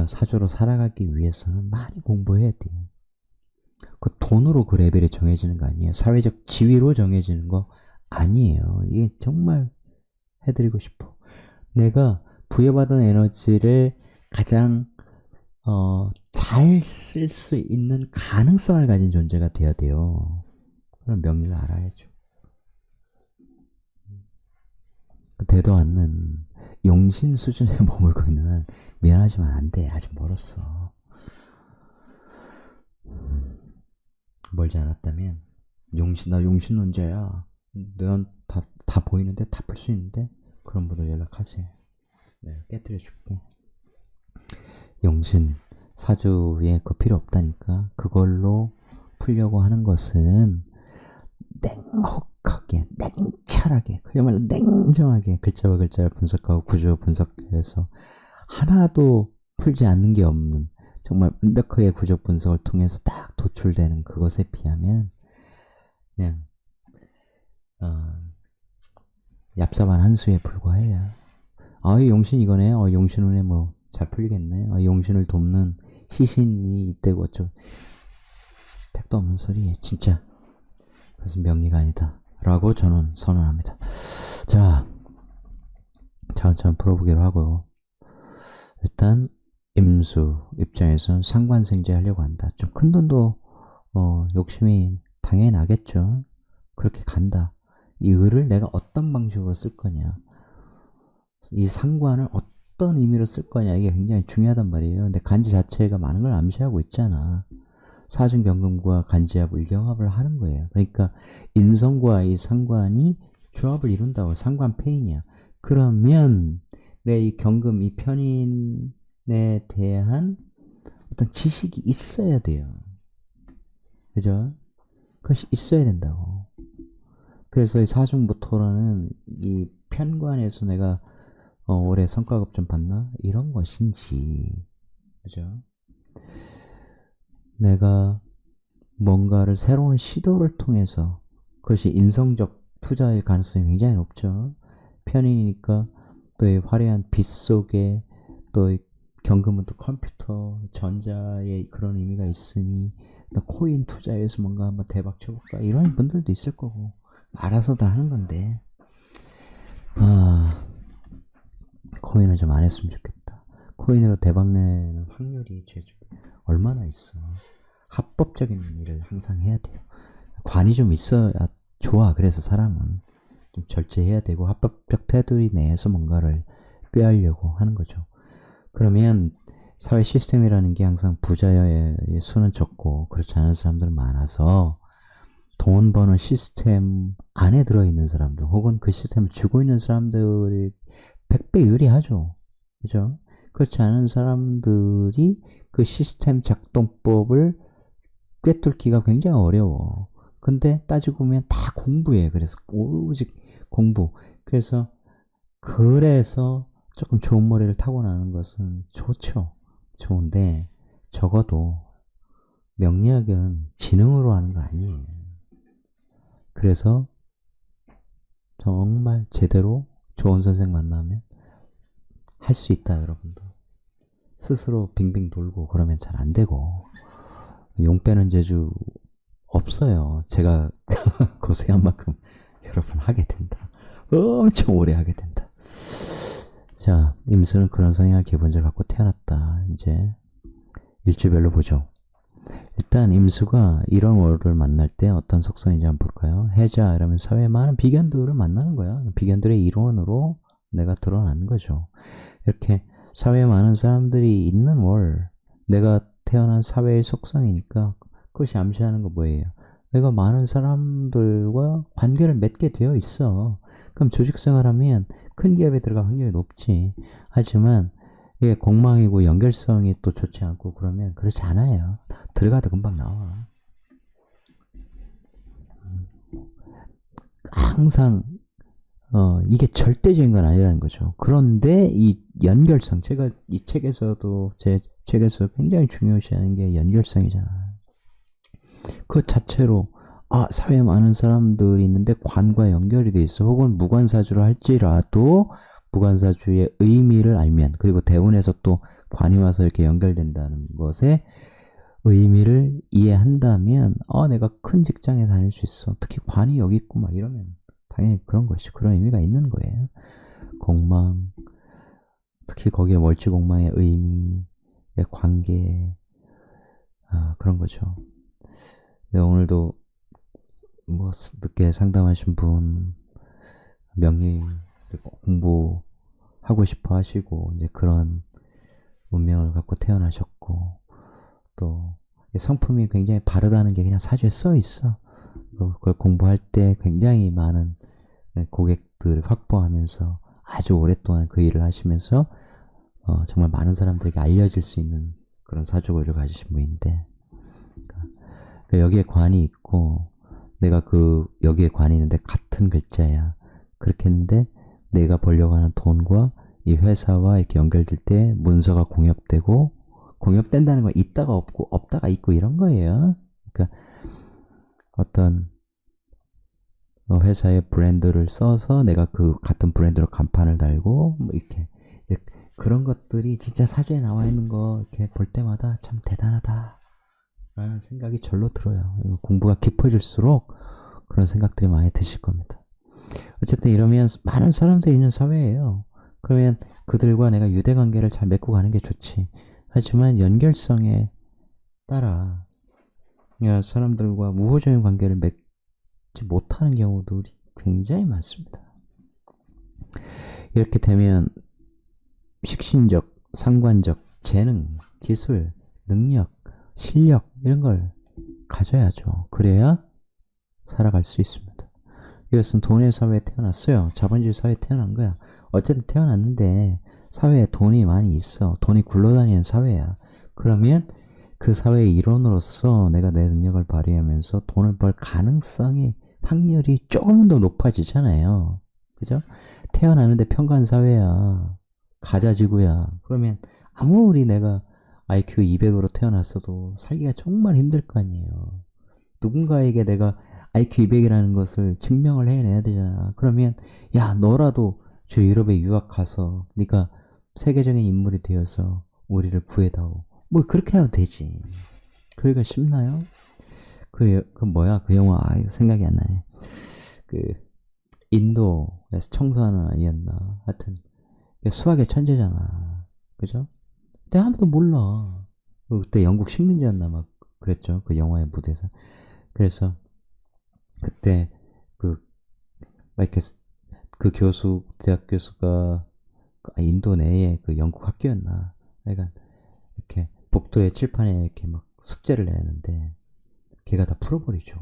사주로 살아가기 위해서는 많이 공부해야 돼. 그 돈으로 그 레벨이 정해지는 거 아니에요. 사회적 지위로 정해지는 거 아니에요. 이게 정말 해드리고 싶어. 내가 부여받은 에너지를 가장 잘 쓸 수 있는 가능성을 가진 존재가 돼야 돼요. 그런 명리를 알아야죠. 되도 않는 용신 수준에 머물고 있는 한 미안하지만 안 돼. 아직 멀었어. 멀지 않았다면 나 용신론자야. 넌 다 보이는데 다 풀 수 있는데 그런 분들 연락하세요. 내가 깨뜨려 줄게. 용신 사주에 그 필요 없다니까. 그걸로 풀려고 하는 것은 냉혹하게, 냉철하게, 그야말로 냉정하게 글자와 글자를 분석하고 구조 분석해서 하나도 풀지 않는 게 없는 정말 완벽하게 구조 분석을 통해서 딱 도출되는 그것에 비하면 그냥 얍삽한 한 수에 불과해요. 용신 이거네. 용신운에 뭐 잘 풀리겠네. 용신을 돕는 시신이 이때고 어쩌고. 택도 없는 소리예요. 진짜. 그것은 명리가 아니다. 라고 저는 선언합니다. 자, 차근차근 풀어보기로 하고요. 일단 임수 입장에서는 상관생제 하려고 한다. 좀 큰 돈도 욕심이 당연히 나겠죠. 그렇게 간다. 이 을을 내가 어떤 방식으로 쓸 거냐, 이 상관을 어떤 의미로 쓸 거냐, 이게 굉장히 중요하단 말이에요. 근데 간지 자체가 많은 걸 암시하고 있잖아. 사중경금과 간지합을 경합을 하는 거예요. 그러니까 인성과 이 상관이 조합을 이룬다고. 상관패인이야. 그러면 내 이 경금, 이 편인에 대한 어떤 지식이 있어야 돼요. 그죠? 그것이 있어야 된다고. 그래서 이 사중부토라는 이 편관에서 내가 올해 성과급 좀 받나? 이런 것인지, 그죠? 내가 뭔가를 새로운 시도를 통해서, 그것이 인성적 투자일 가능성이 굉장히 높죠. 편인이니까 또 이 화려한 빛 속에 또 이 경금은 또 컴퓨터, 전자의 그런 의미가 있으니 또 코인 투자해서 뭔가 한번 대박 쳐볼까, 이런 분들도 있을 거고, 알아서 다 하는 건데 코인을 좀 안 했으면 좋겠다. 코인으로 대박 내는 확률이 얼마나 있어. 합법적인 일을 항상 해야 돼요. 관이 좀 있어야 좋아. 그래서 사람은 좀 절제해야 되고 합법적 테두리 내에서 뭔가를 꾀하려고 하는 거죠. 그러면 사회 시스템이라는 게 항상 부자의 수는 적고 그렇지 않은 사람들은 많아서 돈 버는 시스템 안에 들어있는 사람들 혹은 그 시스템을 쥐고 있는 사람들이 100배 유리하죠. 그죠? 그렇지 않은 사람들이 그 시스템 작동법을 꿰뚫기가 굉장히 어려워. 근데 따지고 보면 다 공부해. 그래서 오직 공부. 그래서 조금 좋은 머리를 타고나는 것은 좋죠. 좋은데 적어도 명리학은 지능으로 하는 거 아니에요. 그래서 정말 제대로 좋은 선생 만나면 할 수 있다, 여러분도. 스스로 빙빙 돌고 그러면 잘 안 되고, 용 빼는 재주 없어요. 제가 고생한 만큼 여러분 하게 된다. 엄청 오래 하게 된다. 자, 임수는 그런 성향을 기본적으로 갖고 태어났다. 이제 일주별로 보죠. 일단 임수가 이런 월을 만날 때 어떤 속성인지 한번 볼까요? 해자 이러면 사회에 많은 비견들을 만나는 거야. 비견들의 일원으로 내가 드러나는 거죠. 이렇게 사회에 많은 사람들이 있는 월, 내가 태어난 사회의 속성이니까 그것이 암시하는 거 뭐예요? 내가 많은 사람들과 관계를 맺게 되어 있어. 그럼 조직생활하면 큰 기업에 들어갈 확률이 높지. 하지만 이게 공망이고 연결성이 또 좋지 않고 그러면 그렇지 않아요. 들어가도 금방 나와. 항상 이게 절대적인 건 아니라는 거죠. 그런데 이 연결성, 제가 이 책에서도 제 책에서 굉장히 중요시하는 게 연결성이잖아. 그 자체로 사회에 많은 사람들이 있는데 관과 연결이 돼 있어. 혹은 무관사주를 할지라도 무관사주의 의미를 알면, 그리고 대운에서 또 관이 와서 이렇게 연결된다는 것에 의미를 이해한다면 내가 큰 직장에 다닐 수 있어. 특히 관이 여기 있고 막 이러면 당연히 그런 것이 그런 의미가 있는 거예요. 공망, 특히 거기에 월지공망의 의미의 관계, 그런 거죠. 네, 오늘도 뭐 늦게 상담하신 분 명리 공부하고 싶어 하시고 이제 그런 운명을 갖고 태어나셨고, 또 성품이 굉장히 바르다는 게 그냥 사주에 써 있어. 그걸 공부할 때 굉장히 많은 고객들을 확보하면서 아주 오랫동안 그 일을 하시면서 정말 많은 사람들에게 알려질 수 있는 그런 사주고를 가지신 분인데, 그러니까 여기에 관이 있고 내가 여기에 관이 있는데 같은 글자야. 그렇게 했는데 내가 벌려고 하는 돈과 이 회사와 이렇게 연결될 때 문서가 공엽되고, 공엽된다는 건 있다가 없고 없다가 있고 이런 거예요. 그러니까 어떤 회사의 브랜드를 써서 내가 그 같은 브랜드로 간판을 달고 뭐 이렇게 그런 것들이 진짜 사주에 나와 있는 거 이렇게 볼 때마다 참 대단하다 라는 생각이 절로 들어요. 공부가 깊어질수록 그런 생각들이 많이 드실 겁니다. 어쨌든 이러면 많은 사람들이 있는 사회예요. 그러면 그들과 내가 유대관계를 잘 맺고 가는 게 좋지. 하지만 연결성에 따라 사람들과 우호적인 관계를 맺지 못하는 경우들이 굉장히 많습니다. 이렇게 되면 식신적, 상관적, 재능, 기술, 능력, 실력 이런 걸 가져야죠. 그래야 살아갈 수 있습니다. 이것은 돈의 사회에 태어났어요. 자본주의 사회에 태어난 거야. 어쨌든 태어났는데 사회에 돈이 많이 있어. 돈이 굴러다니는 사회야. 그러면 그 사회의 일원으로서 내가 내 능력을 발휘하면서 돈을 벌 가능성이 확률이 조금 더 높아지잖아요. 그죠? 태어나는데 평간 사회야. 가자지구야. 그러면 아무리 내가 IQ 200으로 태어났어도 살기가 정말 힘들 거 아니에요. 누군가에게 내가 IQ 200이라는 것을 증명을 해내야 되잖아. 그러면 야, 너라도 저 유럽에 유학 가서 네가 세계적인 인물이 되어서 우리를 구해다오. 뭐 그렇게 해도 되지. 그러기가 쉽나요? 그 뭐야 그 영화 생각이 안 나네. 그 인도에서 청소하는 아이였나. 하여튼 수학의 천재잖아. 그죠? 근데 아무도 몰라. 그때 영국 식민지였나 막 그랬죠. 그 영화의 무대에서. 그래서 그때 이렇게 그 교수, 대학 교수가 인도 내에 그 영국 학교였나. 그러니까 이렇게 복도의 칠판에 이렇게 막 숙제를 내는데 걔가 다 풀어버리죠.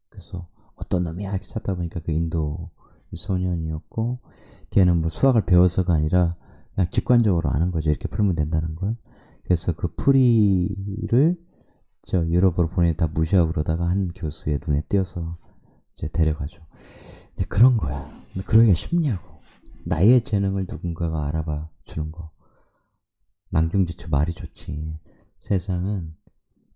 그래서 어떤 놈이야 이렇게 찾다 보니까 그 인도 소년이었고, 걔는 뭐 수학을 배워서가 아니라 그냥 직관적으로 아는 거죠. 이렇게 풀면 된다는 걸. 그래서 그 풀이를 저 유럽으로 보내다 무시하고 그러다가 한 교수의 눈에 띄어서 이제 데려가죠. 이제 그런 거야. 근데 그러기가 쉽냐고. 나의 재능을 누군가가 알아봐 주는 거. 낭중지추 말이 좋지. 세상은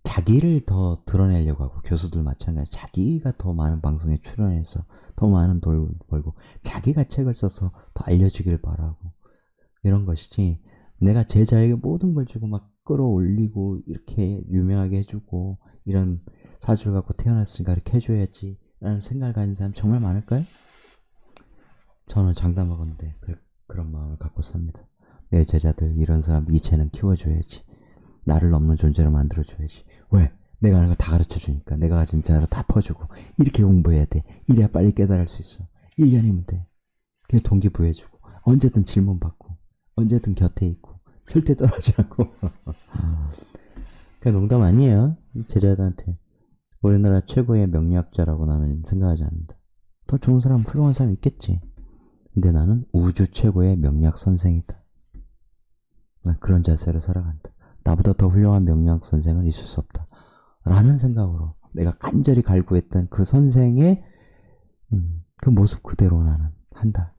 자기를 더 드러내려고 하고, 교수들 마찬가지. 자기가 더 많은 방송에 출연해서 더 많은 돈 벌고 자기가 책을 써서 더 알려주길 바라고 이런 것이지, 내가 제자에게 모든 걸 주고 막 끌어올리고 이렇게 유명하게 해주고 이런 사주를 갖고 태어났으니까 이렇게 해줘야지 라는 생각을 가진 사람 정말 많을까요? 저는 장담하건대 그런 마음을 갖고 삽니다. 내 제자들 이런 사람들 이체는 키워줘야지. 나를 넘는 존재로 만들어줘야지. 왜? 내가 하는 거 다 가르쳐주니까. 내가 가진 자로 다 퍼주고 이렇게 공부해야 돼. 이래야 빨리 깨달을 수 있어. 1년이면 돼. 그래서 동기부여해주고 언제든 질문받고 언제든 곁에 있고 절대 떠나지 않고 그냥 농담 아니에요. 제자들한테 우리나라 최고의 명리학자라고 나는 생각하지 않는다. 더 좋은 사람, 훌륭한 사람 있겠지. 근데 나는 우주 최고의 명리학 선생이다. 난 그런 자세로 살아간다. 나보다 더 훌륭한 명리학 선생은 있을 수 없다. 라는 생각으로 내가 간절히 갈구했던 그 선생의 그 모습 그대로 나는 한다.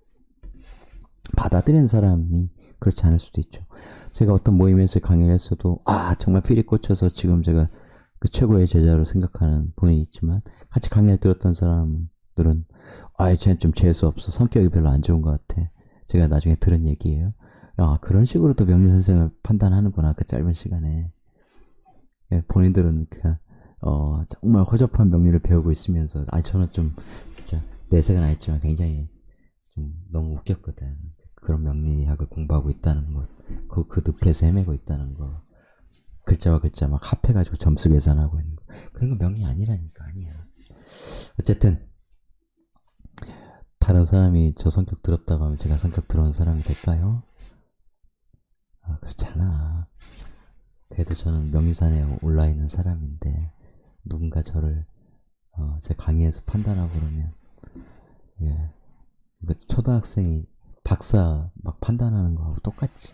받아들이는 사람이 그렇지 않을 수도 있죠. 제가 어떤 모임에서 강의를 했어도 정말 필이 꽂혀서 지금 제가 그 최고의 제자로 생각하는 분이 있지만 같이 강의를 들었던 사람들은 쟤는 좀 재수없어. 성격이 별로 안 좋은 것 같아. 제가 나중에 들은 얘기예요. 그런 식으로도 명리 선생을 판단하는구나. 그 짧은 시간에. 본인들은 그냥 정말 허접한 명리를 배우고 있으면서 저는 좀 진짜 내색은 안 했지만 굉장히 좀 너무 웃겼거든. 그런 명리학을 공부하고 있다는 것, 그 늪에서 헤매고 있다는 거, 글자와 글자 막 합해가지고 점수 계산하고 있는 거, 그런 거 명리 아니라니까. 아니야. 어쨌든 다른 사람이 저 성격 더럽다고 하면 제가 성격 더러운 사람이 될까요? 그렇잖아. 그래도 저는 명리산에 올라있는 사람인데 누군가 저를 제 강의에서 판단하고 그러면 초등학생이 박사 막 판단하는 거하고 똑같지.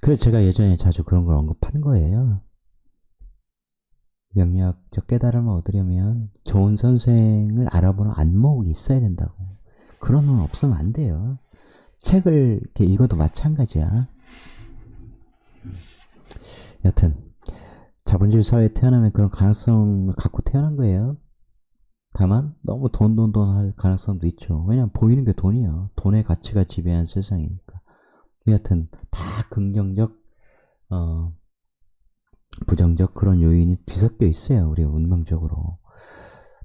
그래서 제가 예전에 자주 그런 걸 언급한 거예요. 명리학적 깨달음을 얻으려면 좋은 선생을 알아보는 안목이 있어야 된다고. 그런 건 없으면 안 돼요. 책을 이렇게 읽어도 마찬가지야. 여튼 자본주의 사회에 태어나면 그런 가능성을 갖고 태어난 거예요. 다만 너무 돈 할 가능성도 있죠. 왜냐면 보이는 게 돈이야. 돈의 가치가 지배한 세상이니까. 여튼 다 긍정적 부정적 그런 요인이 뒤섞여 있어요. 우리 운명적으로.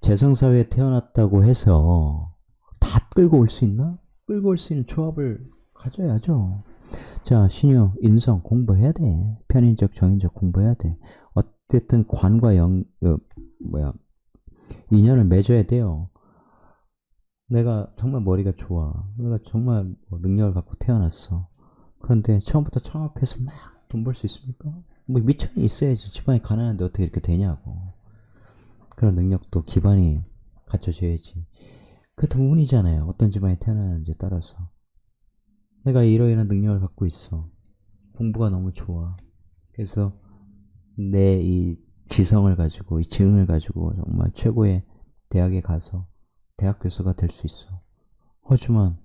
재성사회에 태어났다고 해서 다 끌고 올 수 있나? 끌고 올 수 있는 조합을 가져야죠. 자, 신유, 인성 공부해야 돼. 편인적, 정인적 공부해야 돼. 어쨌든 관과 인연을 맺어야 돼요. 내가 정말 머리가 좋아. 내가 정말 능력을 갖고 태어났어. 그런데 처음부터 창업해서 막 돈 벌 수 있습니까? 미천이 있어야지. 집안이 가난한데 어떻게 이렇게 되냐고. 그런 능력도 기반이 갖춰져야지. 그것도 운이잖아요. 어떤 집안에 태어나는지에 따라서. 내가 이러이러한 능력을 갖고 있어. 공부가 너무 좋아. 그래서 내 이 지성을 가지고, 이 지능을 가지고 정말 최고의 대학에 가서 대학 교수가 될 수 있어. 하지만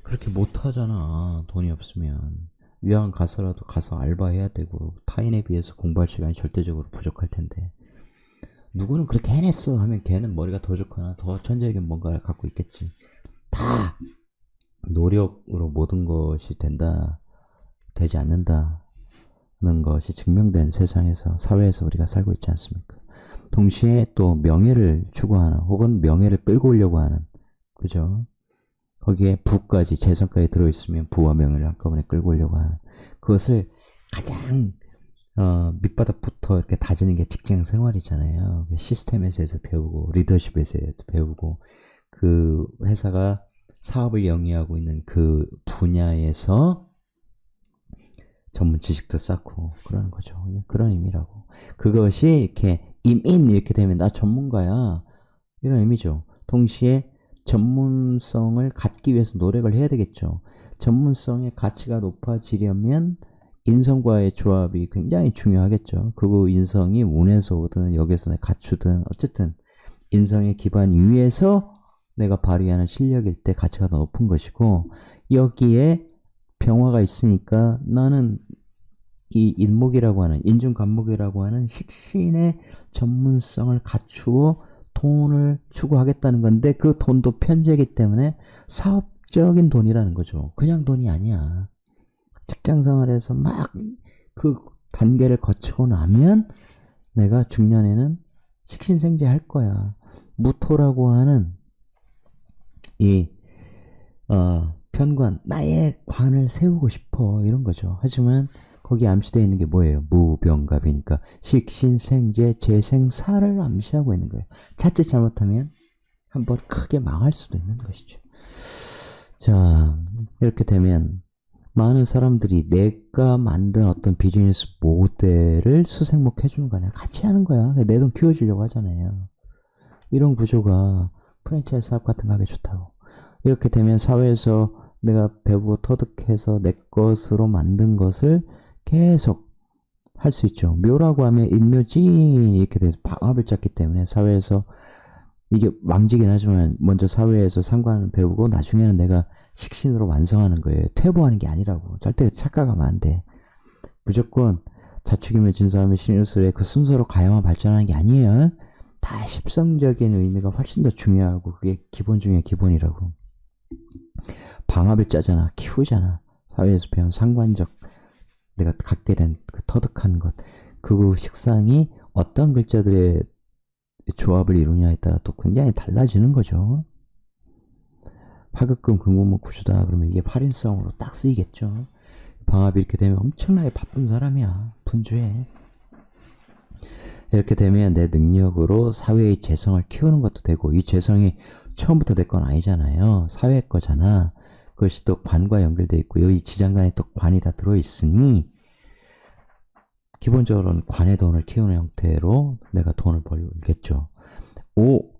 그렇게 못하잖아. 돈이 없으면. 위안 가서라도 가서 알바해야 되고 타인에 비해서 공부할 시간이 절대적으로 부족할 텐데 누구는 그렇게 해냈어 하면 걔는 머리가 더 좋거나 더 천재적인 뭔가를 갖고 있겠지. 다 노력으로 모든 것이 되지 않는다는 것이 증명된 세상에서, 사회에서 우리가 살고 있지 않습니까? 동시에 또 명예를 추구하는 혹은 명예를 끌고 오려고 하는, 그죠? 거기에 부까지, 재산까지 들어있으면 부와 명예를 한꺼번에 끌고 오려고 하는, 그것을 가장 밑바닥부터 이렇게 다지는 게 직장 생활이잖아요. 시스템에서 배우고 리더십에서 배우고 그 회사가 사업을 영위하고 있는 그 분야에서 전문 지식도 쌓고 그러는 거죠. 그런 의미라고. 그것이 이렇게 임인 이렇게 되면 나 전문가야 이런 의미죠. 동시에 전문성을 갖기 위해서 노력을 해야 되겠죠. 전문성의 가치가 높아지려면 인성과의 조합이 굉장히 중요하겠죠. 그 인성이 운에서 오든 여기서 갖추든 어쨌든 인성의 기반 위에서 내가 발휘하는 실력일 때 가치가 더 높은 것이고, 여기에 병화가 있으니까 나는 이 인목이라고 하는, 인중간목이라고 하는 식신의 전문성을 갖추어 돈을 추구하겠다는 건데, 그 돈도 편재이기 때문에 사업 목적인 돈이라는 거죠. 그냥 돈이 아니야. 직장 생활에서 막 그 단계를 거치고 나면 내가 중년에는 식신생재 할 거야. 무토라고 하는 이 편관, 나의 관을 세우고 싶어, 이런 거죠. 하지만 거기 암시되어 있는 게 뭐예요? 무병갑이니까 식신생재 재생사를 암시하고 있는 거예요. 자칫 잘못하면 한번 크게 망할 수도 있는 것이죠. 자, 이렇게 되면 많은 사람들이 내가 만든 어떤 비즈니스 모델을 수생목 해주는 거 아니야. 같이 하는 거야. 내 돈 키워주려고 하잖아요. 이런 구조가 프랜차이즈 사업 같은 거 하기 좋다고. 이렇게 되면 사회에서 내가 배우고 터득해서 내 것으로 만든 것을 계속 할 수 있죠. 묘라고 하면 인묘진 이렇게 돼서 방합을 짰기 때문에 사회에서 이게 왕지긴 하지만 먼저 사회에서 상관을 배우고 나중에는 내가 식신으로 완성하는 거예요. 퇴보하는 게 아니라고. 절대 착각하면 안 돼. 무조건 자축이며 진사하며 신유술의 그 순서로 가야만 발전하는 게 아니에요. 다 십성적인 의미가 훨씬 더 중요하고 그게 기본 중에 기본이라고. 방합을 짜잖아. 키우잖아. 사회에서 배운 상관적 내가 갖게 된 그 터득한 것. 그 식상이 어떤 글자들의 조합을 이루냐에 따라 또 굉장히 달라지는 거죠. 화극금 금공목 구주다 그러면 이게 활인성으로 딱 쓰이겠죠. 방합이 이렇게 되면 엄청나게 바쁜 사람이야. 분주해. 이렇게 되면 내 능력으로 사회의 재성을 키우는 것도 되고, 이 재성이 처음부터 내 건 아니잖아요. 사회 거잖아. 그것이 또 관과 연결되어 있고, 여기 지장간에 또 관이 다 들어있으니 기본적으로는 관의 돈을 키우는 형태로 내가 돈을 벌겠죠.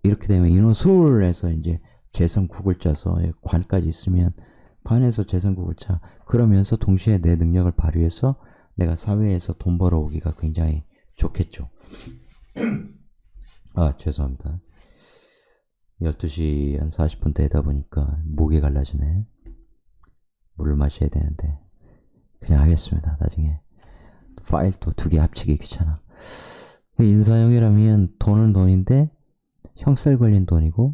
이렇게 되면 인호술에서 이제 재성국을 짜서 관까지 있으면 관에서 재성국을 짜. 그러면서 동시에 내 능력을 발휘해서 내가 사회에서 돈 벌어오기가 굉장히 좋겠죠. 죄송합니다. 12시 한 40분 되다 보니까 목이 갈라지네. 물을 마셔야 되는데 그냥 하겠습니다. 나중에 파일 또 2개 합치기 귀찮아. 인사형이라면 돈은 돈인데 형살 걸린 돈이고,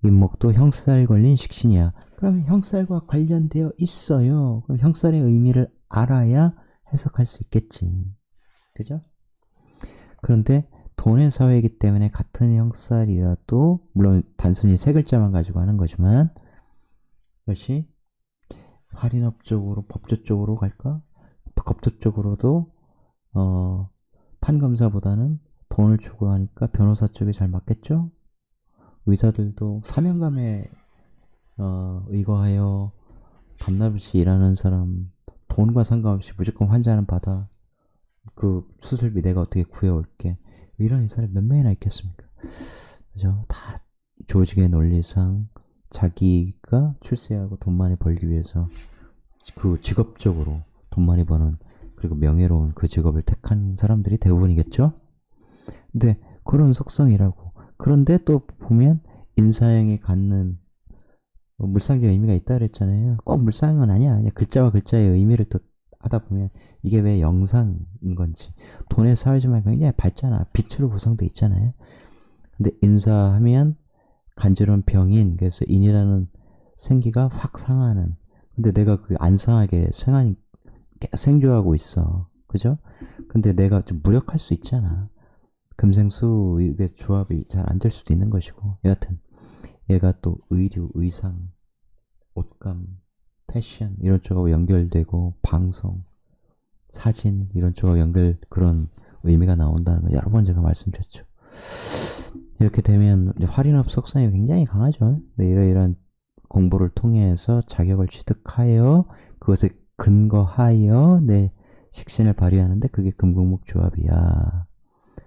인목도 형살 걸린 식신이야. 그러면 형살과 관련되어 있어요. 그럼 형살의 의미를 알아야 해석할 수 있겠지. 그죠? 그런데 돈의 사회이기 때문에 같은 형살이라도, 물론 단순히 세 글자만 가지고 하는 거지만, 그것이 할인업 쪽으로, 법조 쪽으로 갈까? 법조 쪽으로도 판검사보다는 돈을 주고 하니까 변호사 쪽이 잘 맞겠죠? 의사들도 사명감에 의거하여 밤낮없이 일하는 사람, 돈과 상관없이 무조건 환자는 받아. 그 수술비 내가 어떻게 구해올게. 이런 의사를 몇 명이나 있겠습니까? 그죠? 다 조직의 논리상 자기가 출세하고 돈 많이 벌기 위해서 그 직업적으로 돈 많이 버는, 그리고 명예로운 그 직업을 택한 사람들이 대부분이겠죠? 근데 그런 속성이라고. 그런데 또 보면 인사형이 갖는 물상적 의미가 있다 그랬잖아요. 꼭 물상은 아니야. 그냥 글자와 글자의 의미를 또 하다 보면 이게 왜 영상인 건지. 돈의 사회지만 굉장히 밝잖아. 빛으로 구성되어 있잖아요. 근데 인사하면 간지러운 병인, 그래서 인이라는 생기가 확 상하는. 근데 내가 그 안 상하게 생조하고 있어. 그죠? 근데 내가 좀 무력할 수 있잖아. 금생수 이게 조합이 잘 안 될 수도 있는 것이고. 여하튼 얘가 또 의류, 의상, 옷감, 패션 이런 쪽하고 연결되고, 방송, 사진 이런 쪽하고 그런 의미가 나온다는 거 여러 번 제가 말씀드렸죠. 이렇게 되면 이제 활인업 속성이 굉장히 강하죠. 네, 이러이러한 공부를 통해서 자격을 취득하여 그것에 근거하여 내 식신을 발휘하는데 그게 금국목 조합이야.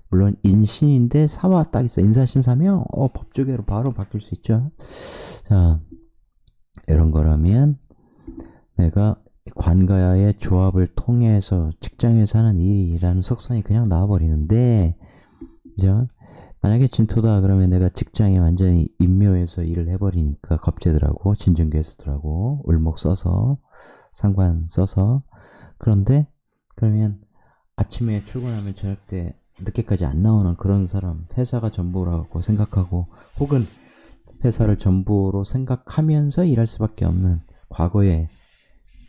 물론 인신인데 사와 딱 있어. 인사신사면 법조계로 바로 바뀔 수 있죠. 자, 이런 거라면 내가 관가의 조합을 통해서 직장에서 하는 일이라는 속성이 그냥 나와버리는데, 그죠? 만약에 진토다 그러면 내가 직장에 완전히 인묘해서 일을 해버리니까 겁재들하고 진중괴수들하고 을목 써서 상관 써서. 그런데 그러면 아침에 출근하면 저녁 때 늦게까지 안 나오는 그런 사람, 회사가 전부라고 생각하고, 혹은 회사를 전부로 생각하면서 일할 수밖에 없는 과거에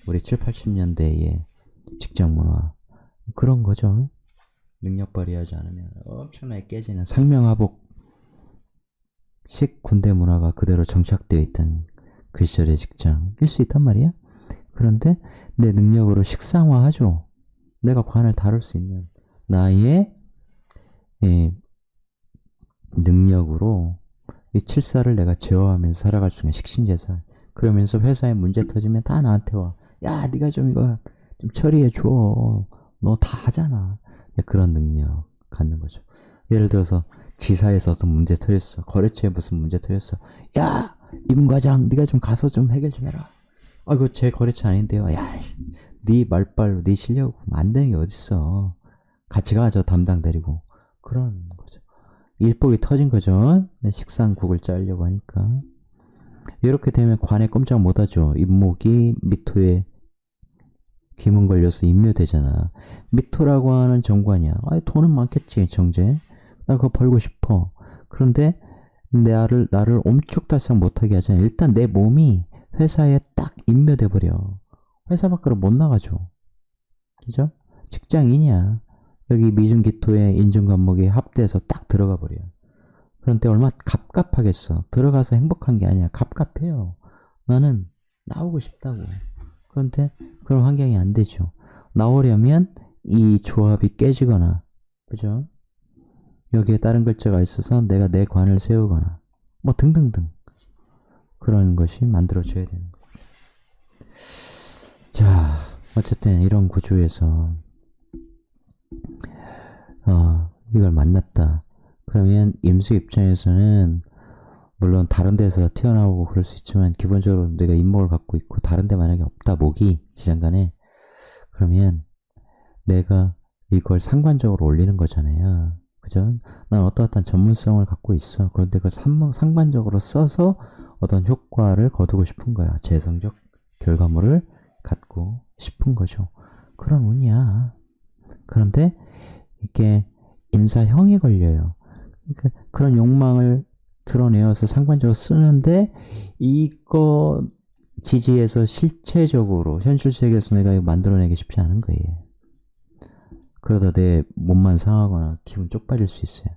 우리 7, 80년대의 직장 문화 그런 거죠. 능력 발휘하지 않으면 엄청나게 깨지는 상명하복식 군대 문화가 그대로 정착되어 있던 그 시절의 직장일 수 있단 말이야. 그런데 내 능력으로 식상화하죠. 내가 관을 다룰 수 있는 나의 능력으로 이 칠사를 내가 제어하면서 살아갈 수 있는 식신제살. 그러면서 회사에 문제 터지면 다 나한테 와. 야, 네가 좀 이거 좀 처리해 줘. 너 다 하잖아. 그런 능력 갖는 거죠. 예를 들어서 지사에서 어떤 문제 터졌어. 거래처에 무슨 문제 터졌어. 야, 임 과장, 네가 좀 가서 좀 해결 좀 해라. 아, 이거 제 거래처 아닌데요. 야, 네 말빨로 네 실력 만능이 어딨어. 같이 가, 저 담당 데리고. 그런 거죠. 일복이 터진 거죠. 식상국을 짜려고 하니까. 이렇게 되면 관에 꼼짝 못하죠. 입목이 미토에 귀문 걸려서 임묘되잖아. 미토라고 하는 정관이야. 아, 돈은 많겠지, 정제. 나 그거 벌고 싶어. 그런데 나를 옴쭉달싹 못하게 하잖아. 일단 내 몸이 회사에 딱 임묘돼 버려. 회사 밖으로 못 나가죠. 그죠? 직장인이야. 여기 미중기토의 인중관목이 합돼서 딱 들어가 버려. 그런데 얼마나 갑갑하겠어. 들어가서 행복한 게 아니야. 갑갑해요. 나는 나오고 싶다고. 그런데 그런 환경이 안 되죠. 나오려면 이 조합이 깨지거나, 그죠? 여기에 다른 글자가 있어서 내가 내 관을 세우거나, 뭐 등등등. 그런 것이 만들어져야 되는 거죠. 자, 어쨌든 이런 구조에서 이걸 만났다. 그러면 임수 입장에서는 물론 다른 데서 튀어나오고 그럴 수 있지만 기본적으로 내가 임목을 갖고 있고 다른 데 만약에 없다, 목이 지장간에, 그러면 내가 이걸 상관적으로 올리는 거잖아요. 그죠? 난 어떠한 전문성을 갖고 있어. 그런데 그걸 상관적으로 써서 어떤 효과를 거두고 싶은 거야. 재성적 결과물을 갖고 싶은 거죠. 그런 운이야. 그런데 이게 인사형이 걸려요. 그러니까 그런 욕망을 드러내어서 상관적으로 쓰는데 이거 지지해서 실체적으로 현실 세계에서 내가 이거 만들어내기 쉽지 않은 거예요. 그러다 내 몸만 상하거나 기분 쪽팔릴 수 있어요.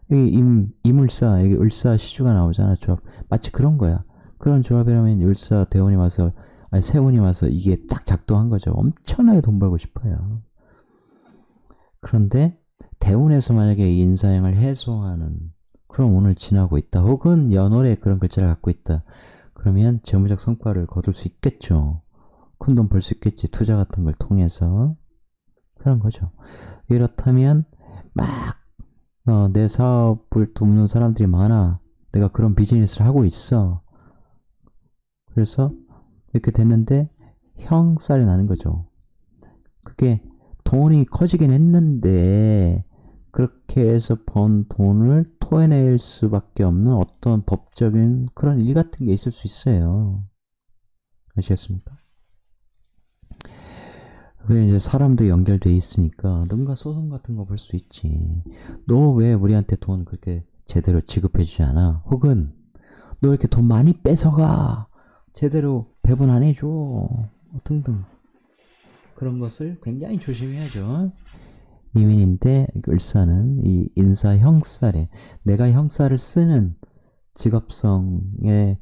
여기 임을사, 여기 을사 시주가 나오잖아. 조합. 마치 그런 거야. 그런 조합이라면 을사 대운이 와서, 아니 세운이 와서 이게 딱 작동한 거죠. 엄청나게 돈 벌고 싶어요. 그런데 대운에서 만약에 인사형을 해소하는 그런 운을 지나고 있다. 혹은 연월에 그런 글자를 갖고 있다. 그러면 재무적 성과를 거둘 수 있겠죠. 큰 돈 벌 수 있겠지. 투자 같은 걸 통해서. 그런 거죠. 이렇다면 막 내 사업을 돕는 사람들이 많아. 내가 그런 비즈니스를 하고 있어. 그래서 이렇게 됐는데 형살이 나는 거죠. 그게 돈이 커지긴 했는데 그렇게 해서 번 돈을 토해낼 수밖에 없는 어떤 법적인 그런 일 같은 게 있을 수 있어요. 아시겠습니까? 그게 이제 사람도 연결돼 있으니까 누군가 소송 같은 거 볼 수 있지. 너 왜 우리한테 돈 그렇게 제대로 지급해주지 않아? 혹은 너 이렇게 돈 많이 뺏어가 제대로 배분 안 해줘 등등. 그런 것을 굉장히 조심해야죠. 이민인데 을사는 이 인사 형살에 내가 형살을 쓰는 직업성에서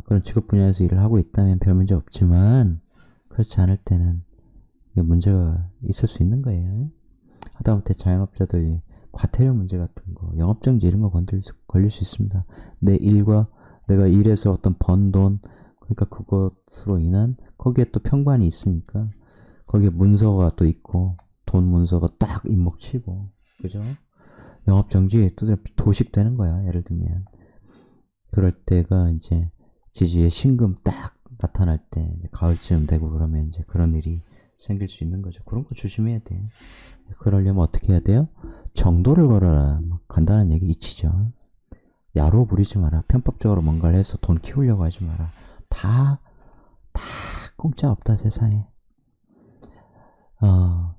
그런 직업 분야에서 일을 하고 있다면 별 문제 없지만 그렇지 않을 때는 문제가 있을 수 있는 거예요. 하다못해 자영업자들이 과태료 문제 같은 거, 영업정지 이런 거 걸릴 수 있습니다. 내 일과 내가 일해서 어떤 번 돈, 그러니까 그것으로 인한 거기에 또 평관이 있으니까 거기에 문서가 또 있고 돈 문서가 딱 입목치고, 그죠? 영업정지 또 도식되는 거야. 예를 들면 그럴 때가 이제 지지의 신금 딱 나타날 때 가을쯤 되고 그러면 이제 그런 일이 생길 수 있는 거죠. 그런 거 조심해야 돼. 그러려면 어떻게 해야 돼요? 정도를 걸어라. 간단한 얘기 이치죠. 야로 부리지 마라. 편법적으로 뭔가를 해서 돈 키우려고 하지 마라. 다 공짜 없다 세상에.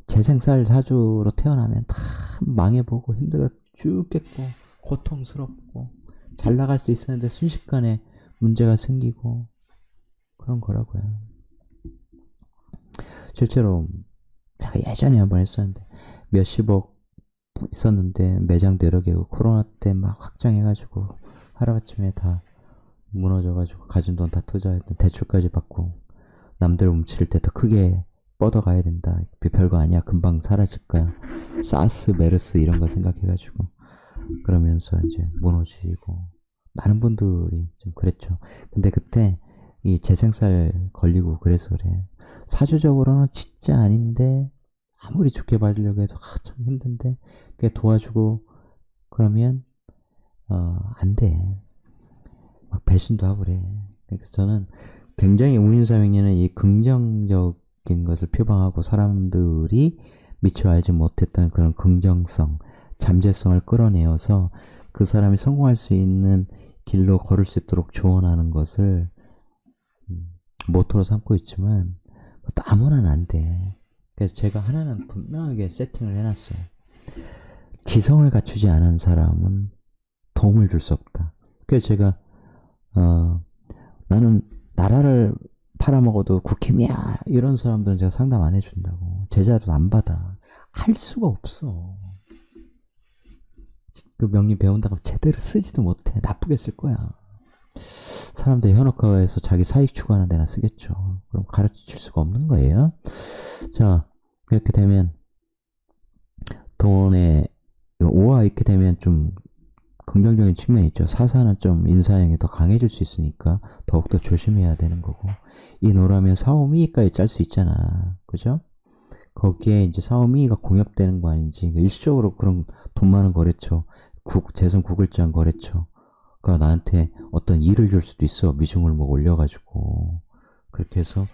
재생살 사주로 태어나면 다 망해보고 힘들어 죽겠고 고통스럽고 잘 나갈 수 있었는데 순식간에 문제가 생기고 그런 거라고요. 실제로 제가 예전에 한번 했었는데 몇십억 있었는데 매장도 여러 개고 코로나 때 막 확장해가지고 하루아침에 다 무너져가지고 가진 돈 다 투자했던 대출까지 받고 남들 움츠릴 때 더 크게 뻗어가야 된다. 별거 아니야. 금방 사라질 거야. 사스, 메르스 이런 거 생각해가지고 그러면서 이제 무너지고 많은 분들이 좀 그랬죠. 근데 그때 이 재생살 걸리고 그래서 그래. 사주적으로는 진짜 아닌데 아무리 좋게 봐주려고 해도 참 힘든데 그게 도와주고 그러면 안 돼. 막 배신도 하고 그래. 그래서 저는 굉장히 운인삼행리는 이 긍정적인 것을 표방하고 사람들이 미처 알지 못했던 그런 긍정성, 잠재성을 끌어내어서 그 사람이 성공할 수 있는 길로 걸을 수 있도록 조언하는 것을 모토로 삼고 있지만 그것도 아무나는 안 돼. 그래서 제가 하나는 분명하게 세팅을 해놨어요. 지성을 갖추지 않은 사람은 도움을 줄 수 없다. 그래서 제가 나는 나라를 팔아먹어도 국힘이야 이런 사람들은 제가 상담 안 해준다고. 제자도 안 받아. 할 수가 없어. 그 명리 배운다고 제대로 쓰지도 못해. 나쁘게 쓸 거야. 사람들 현혹화해서 자기 사익 추구하는 데나 쓰겠죠. 그럼 가르칠 수가 없는 거예요. 자, 이렇게 되면 돈에 오와 있게 되면 좀 긍정적인 측면이 있죠. 사사는 좀 인사형이 더 강해질 수 있으니까 더욱더 조심해야 되는 거고, 이 노라면 사오미까지 짤 수 있잖아. 그죠? 거기에 이제 사오미가 공엽되는 거 아닌지, 일시적으로 그런 돈 많은 거래처, 재선 구글장 거래처가 나한테 어떤 일을 줄 수도 있어. 미중을 뭐 올려가지고. 그렇게 해서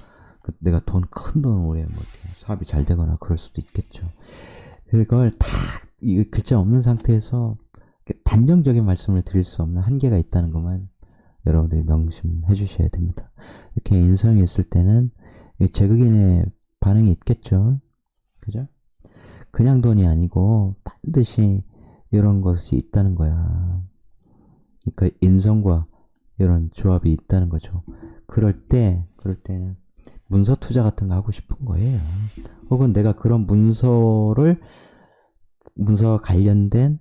내가 큰 돈 오래 뭐 사업이 잘 되거나 그럴 수도 있겠죠. 그걸 다 이 글자 없는 상태에서 단정적인 말씀을 드릴 수 없는 한계가 있다는 것만 여러분들이 명심해 주셔야 됩니다. 이렇게 인성이 있을 때는 제극인의 반응이 있겠죠. 그죠? 그냥 돈이 아니고 반드시 이런 것이 있다는 거야. 그러니까 인성과 이런 조합이 있다는 거죠. 그럴 때는 문서 투자 같은 거 하고 싶은 거예요. 혹은 내가 그런 문서와 관련된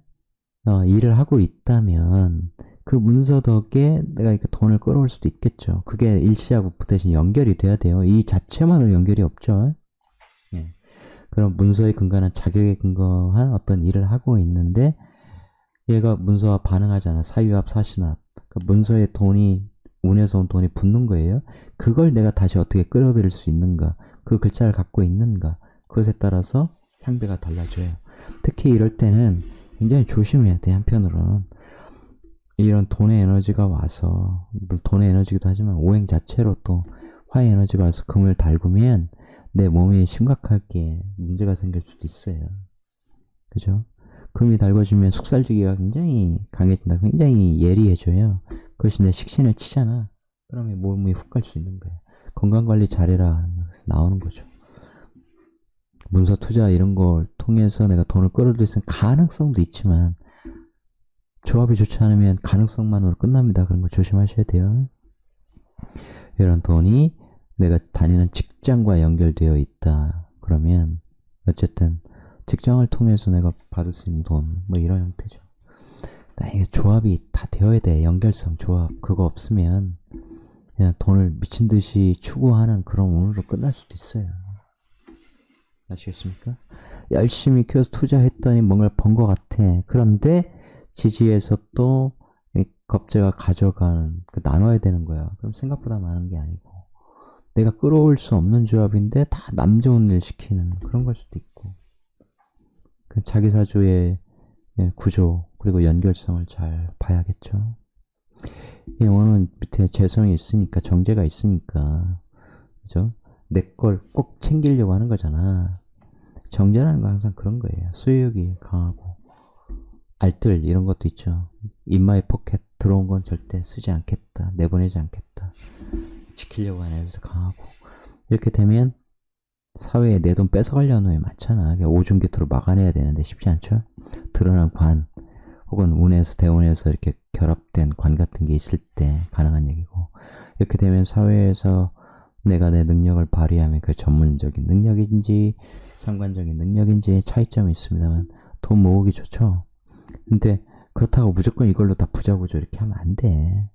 일을 하고 있다면 그 문서 덕에 내가 이렇게 돈을 끌어올 수도 있겠죠. 그게 일시하고 대신 연결이 돼야 돼요. 이 자체만으로 연결이 없죠. 네. 그런 문서에 근거한 자격에 근거한 어떤 일을 하고 있는데 얘가 문서와 반응하잖아. 사유합, 사신합. 그러니까 문서에 운에서 온 돈이 붙는 거예요. 그걸 내가 다시 어떻게 끌어들일 수 있는가, 그 글자를 갖고 있는가, 그것에 따라서 향배가 달라져요. 특히 이럴 때는 굉장히 조심해야 돼. 한편으로는 이런 돈의 에너지가 와서, 물론 돈의 에너지기도 하지만 오행 자체로 또 화의 에너지가 와서 금을 달구면 내 몸에 심각하게 문제가 생길 수도 있어요. 그죠? 금이 달궈지면 숙살지기가 굉장히 강해진다. 굉장히 예리해져요. 그것이 내 식신을 치잖아. 그러면 몸이 훅 갈 수 있는 거예요. 건강관리 잘해라 나오는 거죠. 문서 투자 이런 걸 통해서 내가 돈을 끌어들일 수 있는 가능성도 있지만 조합이 좋지 않으면 가능성만으로 끝납니다. 그런 거 조심하셔야 돼요. 이런 돈이 내가 다니는 직장과 연결되어 있다. 그러면 어쨌든 직장을 통해서 내가 받을 수 있는 돈, 뭐 이런 형태죠. 이게 조합이 다 되어야 돼. 연결성, 조합. 그거 없으면 그냥 돈을 미친 듯이 추구하는 그런 운으로 끝날 수도 있어요. 아시겠습니까? 열심히 키워서 투자했더니 뭔가를 번 것 같아. 그런데 지지에서 또 겁재가 가져가는, 나눠야 되는 거야. 그럼 생각보다 많은 게 아니고 내가 끌어올 수 없는 조합인데 다 남 좋은 일 시키는 그런 걸 수도 있고, 그 자기 사주의 구조 그리고 연결성을 잘 봐야겠죠. 이 원은 밑에 재성이 있으니까, 정제가 있으니까, 그죠? 내 걸 꼭 챙기려고 하는 거잖아. 정제라는 건 항상 그런 거예요. 수요욕이 강하고 알뜰 이런 것도 있죠. In my pocket 들어온 건 절대 쓰지 않겠다, 내보내지 않겠다, 지키려고 하는 애에서 강하고, 이렇게 되면 사회에 내 돈 뺏어가려는 놈이 많잖아. 오줌기토로 막아내야 되는데 쉽지 않죠. 드러난 관, 혹은 운에서 대운에서 이렇게 결합된 관 같은 게 있을 때 가능한 얘기고, 이렇게 되면 사회에서 내가 내 능력을 발휘하면 그 전문적인 능력인지 상관적인 능력인지 차이점이 있습니다만 돈 모으기 좋죠. 근데 그렇다고 무조건 이걸로 다 부자 구조 이렇게 하면 안 돼.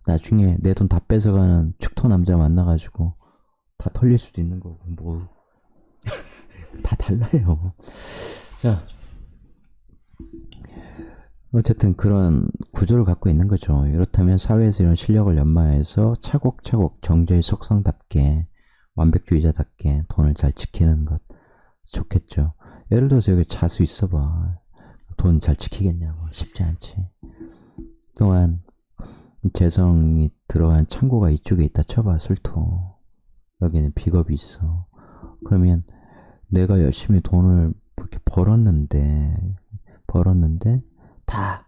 나중에 내 돈 다 뺏어가는 축토 남자 만나가지고 다 털릴 수도 있는 거고, 뭐 다 달라요. 자, 어쨌든 그런 구조를 갖고 있는 거죠. 이렇다면 사회에서 이런 실력을 연마해서 차곡차곡 정제의 속성답게 완벽주의자답게 돈을 잘 지키는 것 좋겠죠. 예를 들어서 여기 자수 있어봐. 돈 잘 지키겠냐고. 쉽지 않지. 또한 재성이 들어간 창고가 이쪽에 있다 쳐봐. 술토. 여기는 비겁이 있어. 그러면 내가 열심히 돈을 이렇게 벌었는데 다,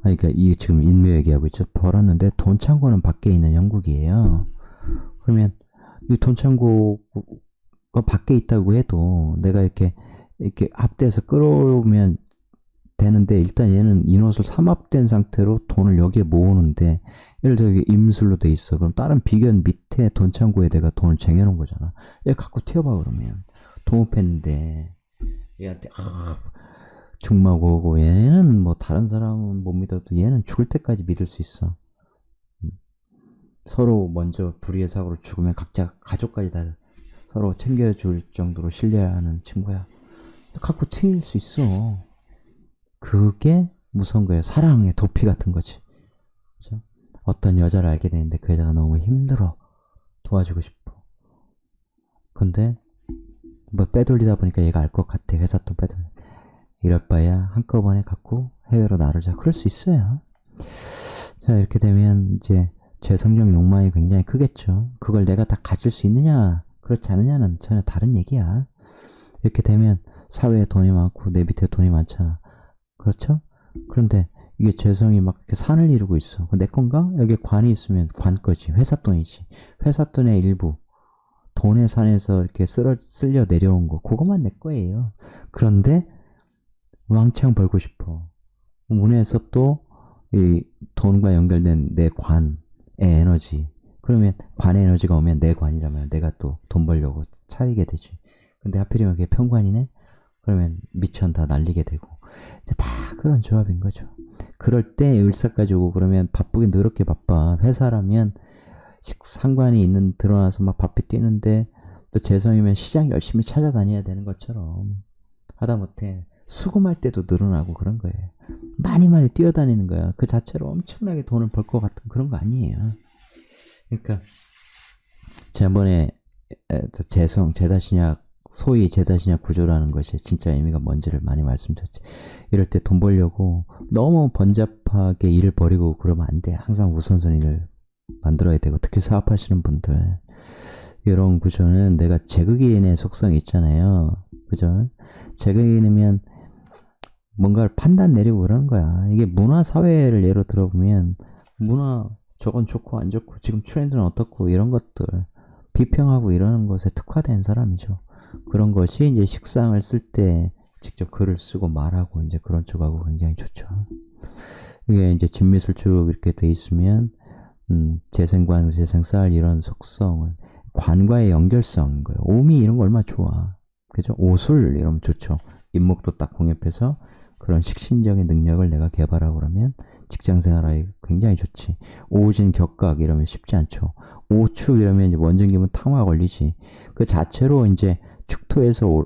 그러니까 이게 지금 인묘 얘기하고 있죠. 벌었는데 돈 창고는 밖에 있는 영국이에요. 그러면 이 돈 창고가 밖에 있다고 해도 내가 이렇게 합대해서 끌어오면 되는데, 일단 얘는 인원수 삼합된 상태로 돈을 여기에 모으는데, 예를 들어 이게 임술로 돼 있어. 그럼 다른 비견 밑에 돈 창고에 내가 돈을 쟁여놓은 거잖아. 얘 갖고 튀어봐. 그러면 동업했는데 얘한테 죽마고 오고, 얘는 뭐 다른 사람은 못 믿어도 얘는 죽을 때까지 믿을 수 있어. 서로 먼저 불의의 사고로 죽으면 각자 가족까지 다 서로 챙겨줄 정도로 신뢰하는 친구야. 갖고 튀길 수 있어. 그게 무서운 거예요. 사랑의 도피 같은 거지. 그죠? 어떤 여자를 알게 되는데 그 여자가 너무 힘들어. 도와주고 싶어. 근데 뭐 빼돌리다 보니까 얘가 알 것 같아. 회사 돈 빼돌려. 이럴 바야 한꺼번에 갖고 해외로 나르자. 그럴 수 있어요. 자, 이렇게 되면 이제 재성적 욕망이 굉장히 크겠죠. 그걸 내가 다 가질 수 있느냐 그렇지 않느냐는 전혀 다른 얘기야. 이렇게 되면 사회에 돈이 많고 내 밑에 돈이 많잖아. 그렇죠? 그런데 이게 재성이 막 이렇게 산을 이루고 있어. 내 건가? 여기 관이 있으면 관 거지. 회사 돈이지. 회사 돈의 일부. 돈의 산에서 이렇게 쓸려 내려온 거. 그것만 내 거예요. 그런데 왕창 벌고 싶어. 운에서 또 이 돈과 연결된 내 관의 에너지. 그러면 관의 에너지가 오면 내 관이라면 내가 또 돈 벌려고 차리게 되지. 근데 하필이면 그게 편관이네? 그러면 미천 다 날리게 되고. 다 그런 조합인 거죠. 그럴 때 을사까지 오고 그러면 바쁘게 더럽게 바빠. 회사라면 상관이 있는 드러나서 막 바삐 뛰는데, 또 재성이면 시장 열심히 찾아다녀야 되는 것처럼 하다못해 수금할 때도 늘어나고 그런 거예요. 많이 뛰어다니는 거야. 그 자체로 엄청나게 돈을 벌 것 같은 그런 거 아니에요. 그러니까 지난번에 재성, 제자신약, 소위 제자신약 구조라는 것이 진짜 의미가 뭔지를 많이 말씀드렸지. 이럴 때 돈 벌려고 너무 번잡하게 일을 벌이고 그러면 안 돼. 항상 우선순위를 만들어야 되고, 특히 사업하시는 분들 이런 구조는 내가 제극인의 속성이 있잖아요. 그죠? 제극인이면 뭔가를 판단 내리고 그러는 거야. 이게 문화 사회를 예로 들어보면 문화 저건 좋고 안 좋고 지금 트렌드는 어떻고 이런 것들 비평하고 이러는 것에 특화된 사람이죠. 그런 것이 이제 식상을 쓸 때 직접 글을 쓰고 말하고 이제 그런 쪽하고 굉장히 좋죠. 이게 이제 진미술쭉 이렇게 돼 있으면 재생관, 재생쌀 이런 속성을 관과의 연결성인 거예요. 오미 이런 거 얼마나 좋아. 그죠? 오술 이러면 좋죠. 인목도 딱 공엽해서 그런 식신적인 능력을 내가 개발하고 그러면 직장생활하기 굉장히 좋지. 오진 격각 이러면 쉽지 않죠. 오축 이러면 이제 원전기분 탕화 걸리지. 그 자체로 이제 축토에서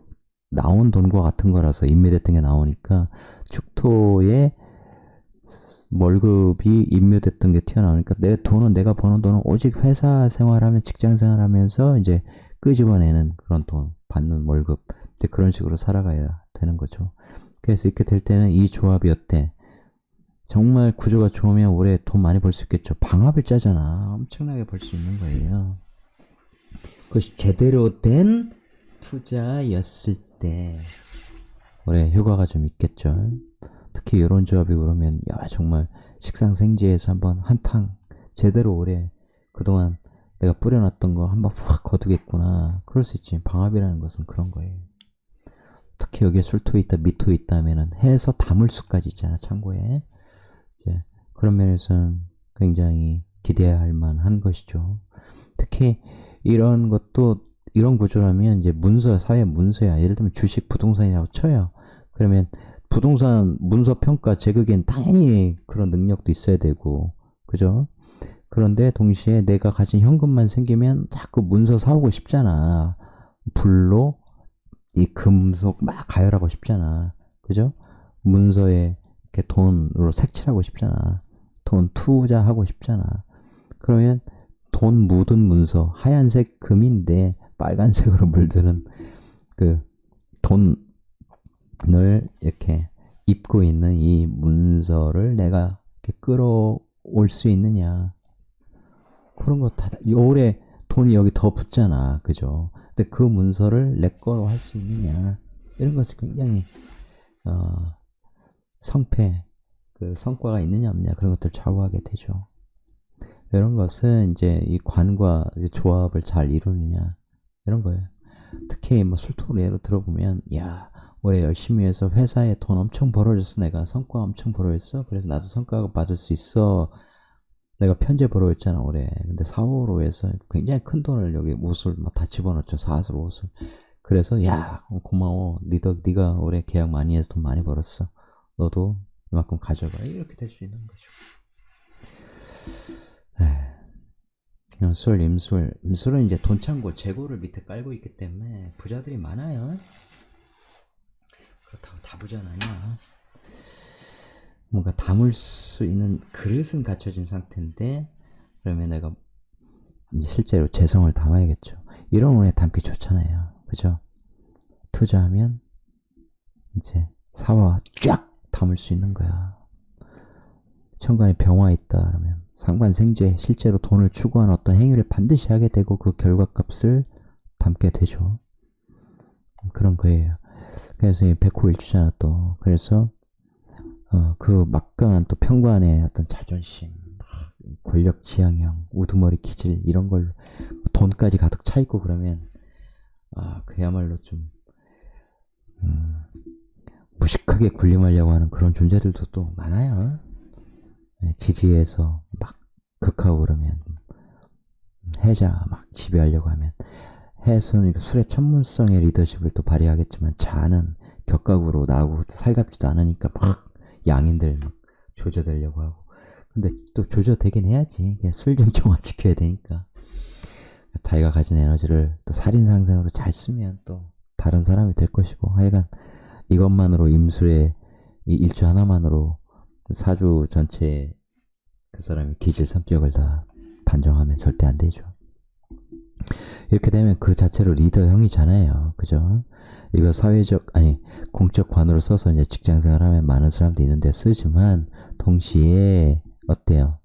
나온 돈과 같은 거라서 인묘됐던 게 나오니까 축토에 월급이 인묘됐던 게 튀어나오니까 내 돈은, 내가 버는 돈은 오직 회사 생활하면, 직장 생활하면서 이제 끄집어내는 그런 돈, 받는 월급, 이제 그런 식으로 살아가야 되는 거죠. 그래서 이렇게 될 때는 이 조합이 어때? 정말 구조가 좋으면 올해 돈 많이 벌 수 있겠죠. 방합을 짜잖아. 엄청나게 벌 수 있는 거예요. 그것이 제대로 된 투자였을 때 올해 효과가 좀 있겠죠. 특히 이런 조합이 그러면 야 정말 식상생지에서 한번 한탕 제대로 올해 그동안 내가 뿌려놨던 거 한번 확 거두겠구나. 그럴 수 있지. 방합이라는 것은 그런 거예요. 특히 여기에 술토 있다, 미토 있다 하면은 해서 담을 수까지 있잖아, 참고에. 이제 그런 면에서는 굉장히 기대할 만한 것이죠. 특히 이런 것도, 이런 구조라면 이제 문서야, 사회 문서야. 예를 들면 주식, 부동산이라고 쳐요. 그러면 부동산 문서 평가 제거기엔 당연히 그런 능력도 있어야 되고, 그죠? 그런데 동시에 내가 가진 현금만 생기면 자꾸 문서 사오고 싶잖아. 불로 이 금속 막 가열하고 싶잖아. 그죠? 문서에 이렇게 돈으로 색칠하고 싶잖아. 돈 투자하고 싶잖아. 그러면 돈 묻은 문서, 하얀색 금인데 빨간색으로 물드는 그 돈을 이렇게 입고 있는 이 문서를 내가 이렇게 끌어올 수 있느냐. 그런 거 다, 오래 돈이 여기 더 붙잖아. 그죠? 근데 그 문서를 내 거로 할 수 있느냐. 이런 것이 굉장히, 성패, 그 성과가 있느냐 없느냐. 그런 것들 좌우하게 되죠. 이런 것은 이제 이 관과 이제 조합을 잘 이루느냐. 이런 거예요. 특히 뭐 술토를 예로 들어보면, 야, 올해 열심히 해서 회사에 돈 엄청 벌어졌어. 내가 성과 엄청 벌어졌어. 그래서 나도 성과가 받을 수 있어. 내가 편제 벌어졌잖아 올해. 근데 4월호에서 굉장히 큰 돈을 여기 옷을 막 다 집어넣죠. 사슬 옷을. 그래서 야 고마워. 네가 올해 계약 많이 해서 돈 많이 벌었어. 너도 이만큼 가져가. 이렇게 될 수 있는 거죠. 술, 임술은 이제 돈창고 재고를 밑에 깔고 있기 때문에 부자들이 많아요. 그렇다고 다 부자는 아니야. 뭔가 담을 수 있는 그릇은 갖춰진 상태인데, 그러면 내가 이제 실제로 재성을 담아야겠죠. 이런 원에 담기 좋잖아요. 그죠? 투자하면 이제 사와 쫙 담을 수 있는 거야. 천간에 병화 있다 그러면 상관생재, 실제로 돈을 추구하는 어떤 행위를 반드시 하게 되고 그 결과값을 담게 되죠. 그런 거예요. 그래서 백호일주잖아 또. 그래서 그 막강한 또 평관의 어떤 자존심, 권력 지향형, 우두머리 기질 이런 걸로 돈까지 가득 차 있고 그러면 그야말로 좀 무식하게 군림하려고 하는 그런 존재들도 또 많아요. 지지해서 막 극하고 그러면 해자 막 지배하려고 하면 해수는 술의 천문성의 리더십을 또 발휘하겠지만 자는 격각으로 나오고 살갑지도 않으니까 막 양인들 막 조져되려고 하고. 근데 또 조져되긴 해야지. 술 좀 정화시켜야 되니까. 자기가 가진 에너지를 또 살인상생으로 잘 쓰면 또 다른 사람이 될 것이고. 하여간 이것만으로 임술의 이 일주 하나만으로 사주 전체에 그 사람의 기질 성격을 다 단정하면 절대 안 되죠. 이렇게 되면 그 자체로 리더형이잖아요. 그죠? 이거 사회적, 공적 관으로 써서 이제 직장 생활하면 많은 사람도 있는데 쓰지만, 동시에, 어때요?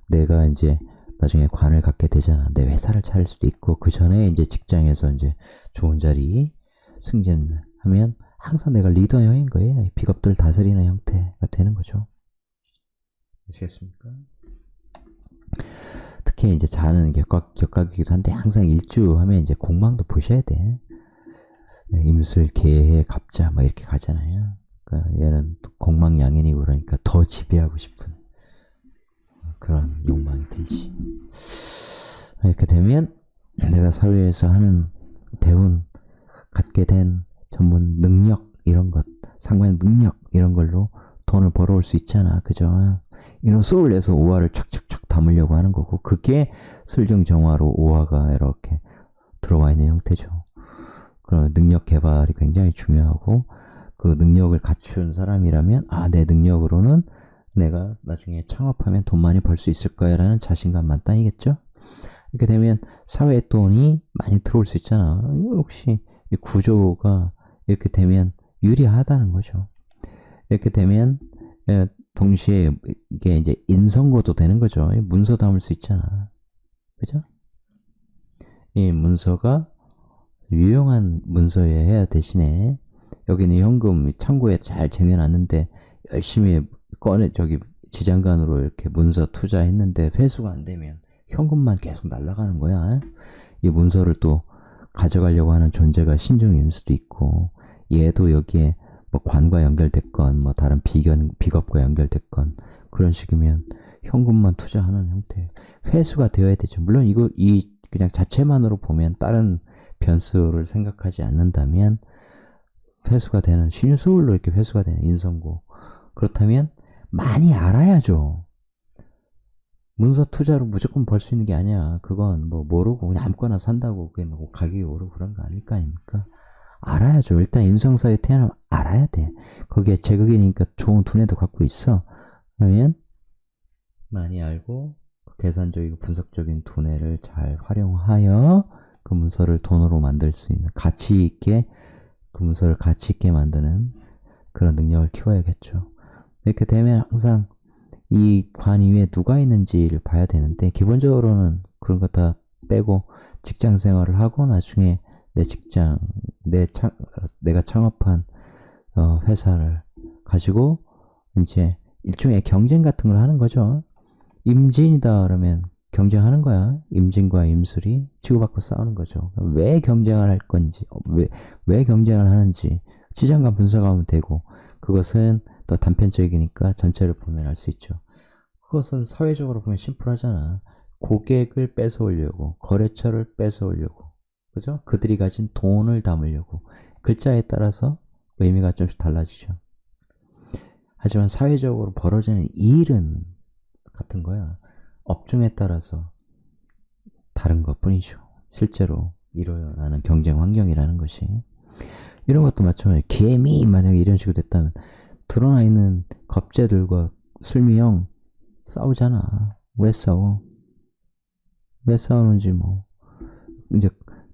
내가 이제 나중에 관을 갖게 되잖아. 내 회사를 차릴 수도 있고, 그 전에 이제 직장에서 이제 좋은 자리 승진하면 항상 내가 리더형인 거예요. 비겁들 다스리는 형태가 되는 거죠. 아시겠습니까? 특히 이제 자는 격각이기도 한데 항상 일주 하면 이제 공망도 보셔야 돼. 임술, 계해, 갑자 막 이렇게 가잖아요. 그러니까 얘는 공망양인이고 그러니까 더 지배하고 싶은 그런 욕망이 들지. 이렇게 되면 내가 사회에서 갖게 된 전문 능력 이런 것, 상관 능력 이런 걸로 돈을 벌어올 수 있잖아. 그죠? 이런 소울 내서 오화를 척척척 담으려고 하는 거고, 그게 술정정화로 오화가 이렇게 들어와 있는 형태죠. 그런 능력 개발이 굉장히 중요하고, 그 능력을 갖춘 사람이라면 내 능력으로는 내가 나중에 창업하면 돈 많이 벌 수 있을 거야 라는 자신감 만땅이겠죠. 이렇게 되면 사회에 돈이 많이 들어올 수 있잖아. 혹시 이 구조가 이렇게 되면 유리하다는 거죠. 이렇게 되면 동시에 이게 이제 인성고도 되는 거죠. 문서 담을 수 있잖아. 그죠? 이 문서가 유용한 문서여야 해야 대신에 여기는 현금 창고에 잘 쟁여놨는데 열심히 지장간으로 이렇게 문서 투자했는데 회수가 안 되면 현금만 계속 날아가는 거야. 이 문서를 또 가져가려고 하는 존재가 신중일 수도 있고, 얘도 여기에 뭐 관과 연결됐건 뭐 다른 비겁과 연결됐건 그런 식이면 현금만 투자하는 형태 회수가 되어야 되죠. 물론 이 그냥 자체만으로 보면 다른 변수를 생각하지 않는다면 회수가 되는 신수율로 이렇게 회수가 되는 인성고 그렇다면 많이 알아야죠. 문서 투자로 무조건 벌 수 있는 게 아니야. 그건 뭐 모르고 그냥 아무거나 산다고 그게 뭐 가격이 오르고 그런 거 아닐 거 아닙니까? 알아야죠. 일단 인성사에 태어나면 알아야 돼. 거기에 제극이니까 좋은 두뇌도 갖고 있어. 그러면 많이 알고 계산적이고 분석적인 두뇌를 잘 활용하여 그 문서를 돈으로 만들 수 있는 가치 있게 그 문서를 가치 있게 만드는 그런 능력을 키워야겠죠. 이렇게 되면 항상 이 관 위에 누가 있는지를 봐야 되는데 기본적으로는 그런 거 다 빼고 직장 생활을 하고 나중에 내 직장 내가 창업한 회사를 가지고 이제 일종의 경쟁 같은 걸 하는 거죠. 임진이다 그러면 경쟁하는 거야. 임진과 임술이 치고받고 싸우는 거죠. 왜 경쟁을 할 건지, 왜 경쟁을 하는지 시장과 분석하면 되고 그것은 더 단편적이니까 전체를 보면 알 수 있죠. 그것은 사회적으로 보면 심플하잖아. 고객을 뺏어오려고, 거래처를 뺏어오려고, 그죠? 그들이 가진 돈을 담으려고. 글자에 따라서 의미가 좀씩 달라지죠. 하지만 사회적으로 벌어지는 일은 같은 거야. 업종에 따라서 다른 것 뿐이죠. 실제로 일어나는 경쟁 환경이라는 것이. 이런 것도 마찬가지예요. 개미 만약에 이런 식으로 됐다면 드러나 있는 겁재들과 술미형 싸우잖아. 왜 싸워? 왜 싸우는지 뭐 이제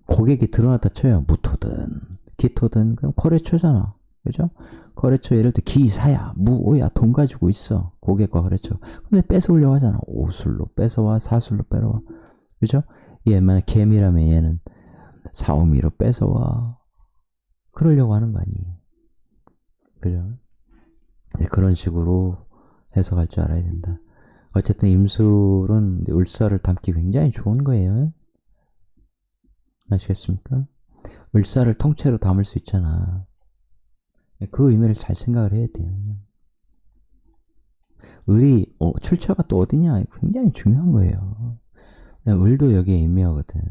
고객이 드러났다 쳐요. 무토든 기토든 그럼 거래처잖아. 그죠? 거래처 예를 들어 기사야 무오야 돈 가지고 있어. 고객과 거래처. 근데 뺏어오려고 하잖아. 오술로 뺏어와 사술로 빼러와. 그죠? 얘만 개미라면 얘는 사오미로 뺏어와. 그러려고 하는 거 아니. 그죠? 그런 식으로 해석할 줄 알아야 된다. 어쨌든 임술은 을사를 담기 굉장히 좋은 거예요. 아시겠습니까? 을사를 통째로 담을 수 있잖아. 그 의미를 잘 생각을 해야 돼요. 을이 출처가 또 어디냐 굉장히 중요한 거예요. 을도 여기에 인묘하거든.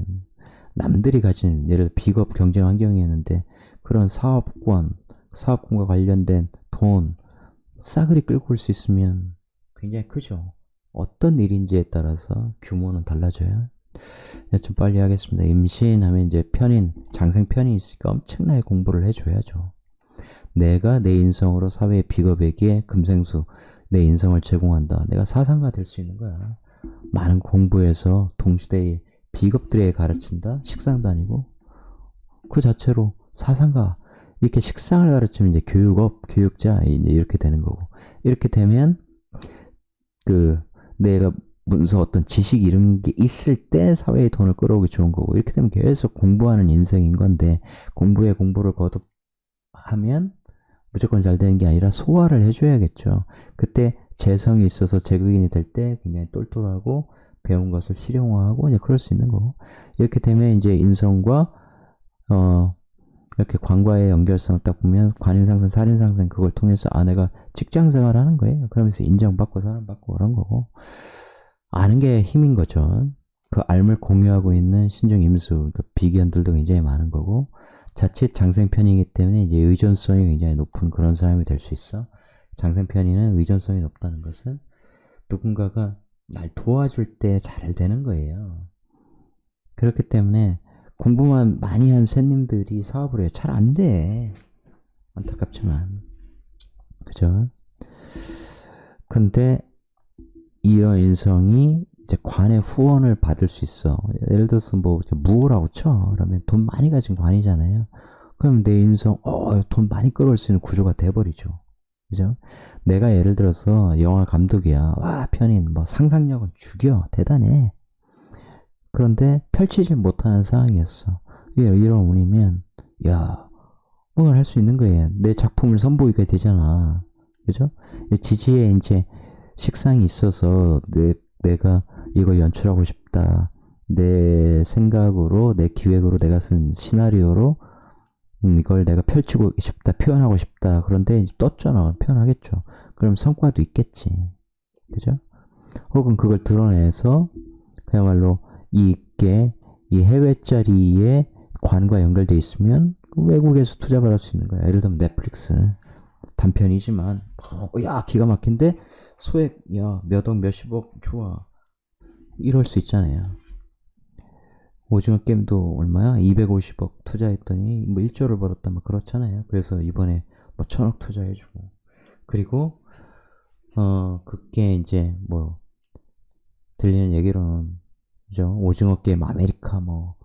남들이 가진 예를 들어 비겁 경쟁 환경이었는데 그런 사업권과 관련된 돈 싸그리 끌고 올 수 있으면 굉장히 크죠. 어떤 일인지에 따라서 규모는 달라져요. 좀 빨리 하겠습니다. 임신하면 이제 장생 편인 있으니까 엄청나게 공부를 해줘야죠. 내가 내 인성으로 사회의 비겁에게 금생수 내 인성을 제공한다. 내가 사상가 될 수 있는 거야. 많은 공부해서 동시대의 비겁들에게 가르친다. 식상도 아니고 그 자체로 사상가 이렇게 식상을 가르치면 이제 교육자 이제 이렇게 되는 거고 이렇게 되면 내가 문서 어떤 지식 이런 게 있을 때 사회의 돈을 끌어오기 좋은 거고 이렇게 되면 계속 공부하는 인생인 건데 공부를 거듭하면 무조건 잘 되는 게 아니라 소화를 해줘야겠죠. 그때 재성이 있어서 제극인이 될 때 굉장히 똘똘하고 배운 것을 실용화하고 이제 그럴 수 있는 거고 이렇게 되면 이제 인성과 이렇게 관과의 연결성을 딱 보면 관인상생, 살인상생 그걸 통해서 내가 직장생활을 하는 거예요. 그러면서 인정받고 사랑받고 그런 거고 아는 게 힘인 거죠. 그 알을 공유하고 있는 신정임수 그 비견들도 굉장히 많은 거고 자칫 장생편이기 때문에 이제 의존성이 굉장히 높은 그런 사람이 될 수 있어. 장생편이는 의존성이 높다는 것은 누군가가 날 도와줄 때 잘 되는 거예요. 그렇기 때문에 공부만 많이 한 새님들이 사업을 해요. 잘 안 돼. 안타깝지만. 그죠? 근데 이런 인성이 이제 관의 후원을 받을 수 있어. 예를 들어서 뭐 무호라고 쳐. 그러면 돈 많이 가진 관이잖아요. 그럼 내 인성, 돈 많이 끌어올 수 있는 구조가 돼버리죠. 그죠? 내가 예를 들어서 영화 감독이야. 와, 편인, 뭐 상상력은 죽여. 대단해. 그런데 펼치질 못하는 상황이었어. 이런 운이면 뭔가 할 수 있는 거예요. 내 작품을 선보이게 되잖아. 그죠? 지지에 이제 식상이 있어서 내가 이거 연출하고 싶다. 내 생각으로 내 기획으로 내가 쓴 시나리오로 이걸 내가 펼치고 싶다, 표현하고 싶다. 그런데 이제 떴잖아. 표현하겠죠. 그럼 성과도 있겠지. 그죠? 혹은 그걸 드러내서 그야말로 이익계 이 해외짜리의 관과 연결돼 있으면 외국에서 투자받을 수 있는 거야. 예를 들면 넷플릭스 단편이지만 야 기가 막힌데 소액 야 몇억 몇십억 좋아 이럴 수 있잖아요. 오징어 게임도 얼마야? 250억 투자했더니 뭐 1조를 벌었다 뭐 그렇잖아요. 그래서 이번에 뭐 1000억 투자해주고 그리고 그게 이제 뭐 들리는 얘기로는 그죠? 오징어 게임 아메리카 뭐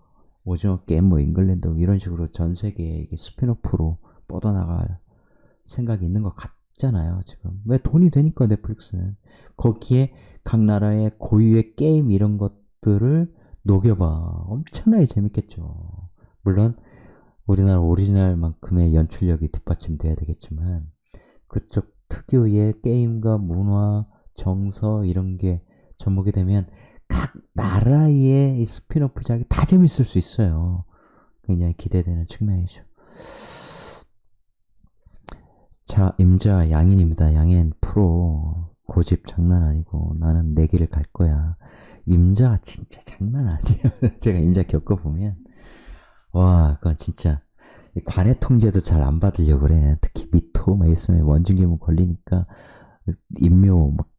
오징어 게임 뭐 잉글랜드 뭐 이런 식으로 전 세계에 이게 스피노프로 뻗어나갈 생각이 있는 것 같잖아요. 지금 왜 돈이 되니까 넷플릭스는 거기에 각 나라의 고유의 게임 이런 것들을 녹여봐. 엄청나게 재밌겠죠. 물론 우리나라 오리지널만큼의 연출력이 뒷받침돼야 되겠지만 그쪽 특유의 게임과 문화, 정서 이런 게 접목이 되면 각 나라의 이 스피노프작이 다 재밌을 수 있어요. 굉장히 기대되는 측면이죠. 자, 임자 양인입니다. 양인 프로 고집 장난 아니고 나는 내 길을 갈 거야. 임자가 진짜 장난 아니에요. 제가 임자 겪어보면 와, 그건 진짜 관해 통제도 잘 안 받으려고 그래. 특히 미토 막 있으면 원중기문 걸리니까 임묘 막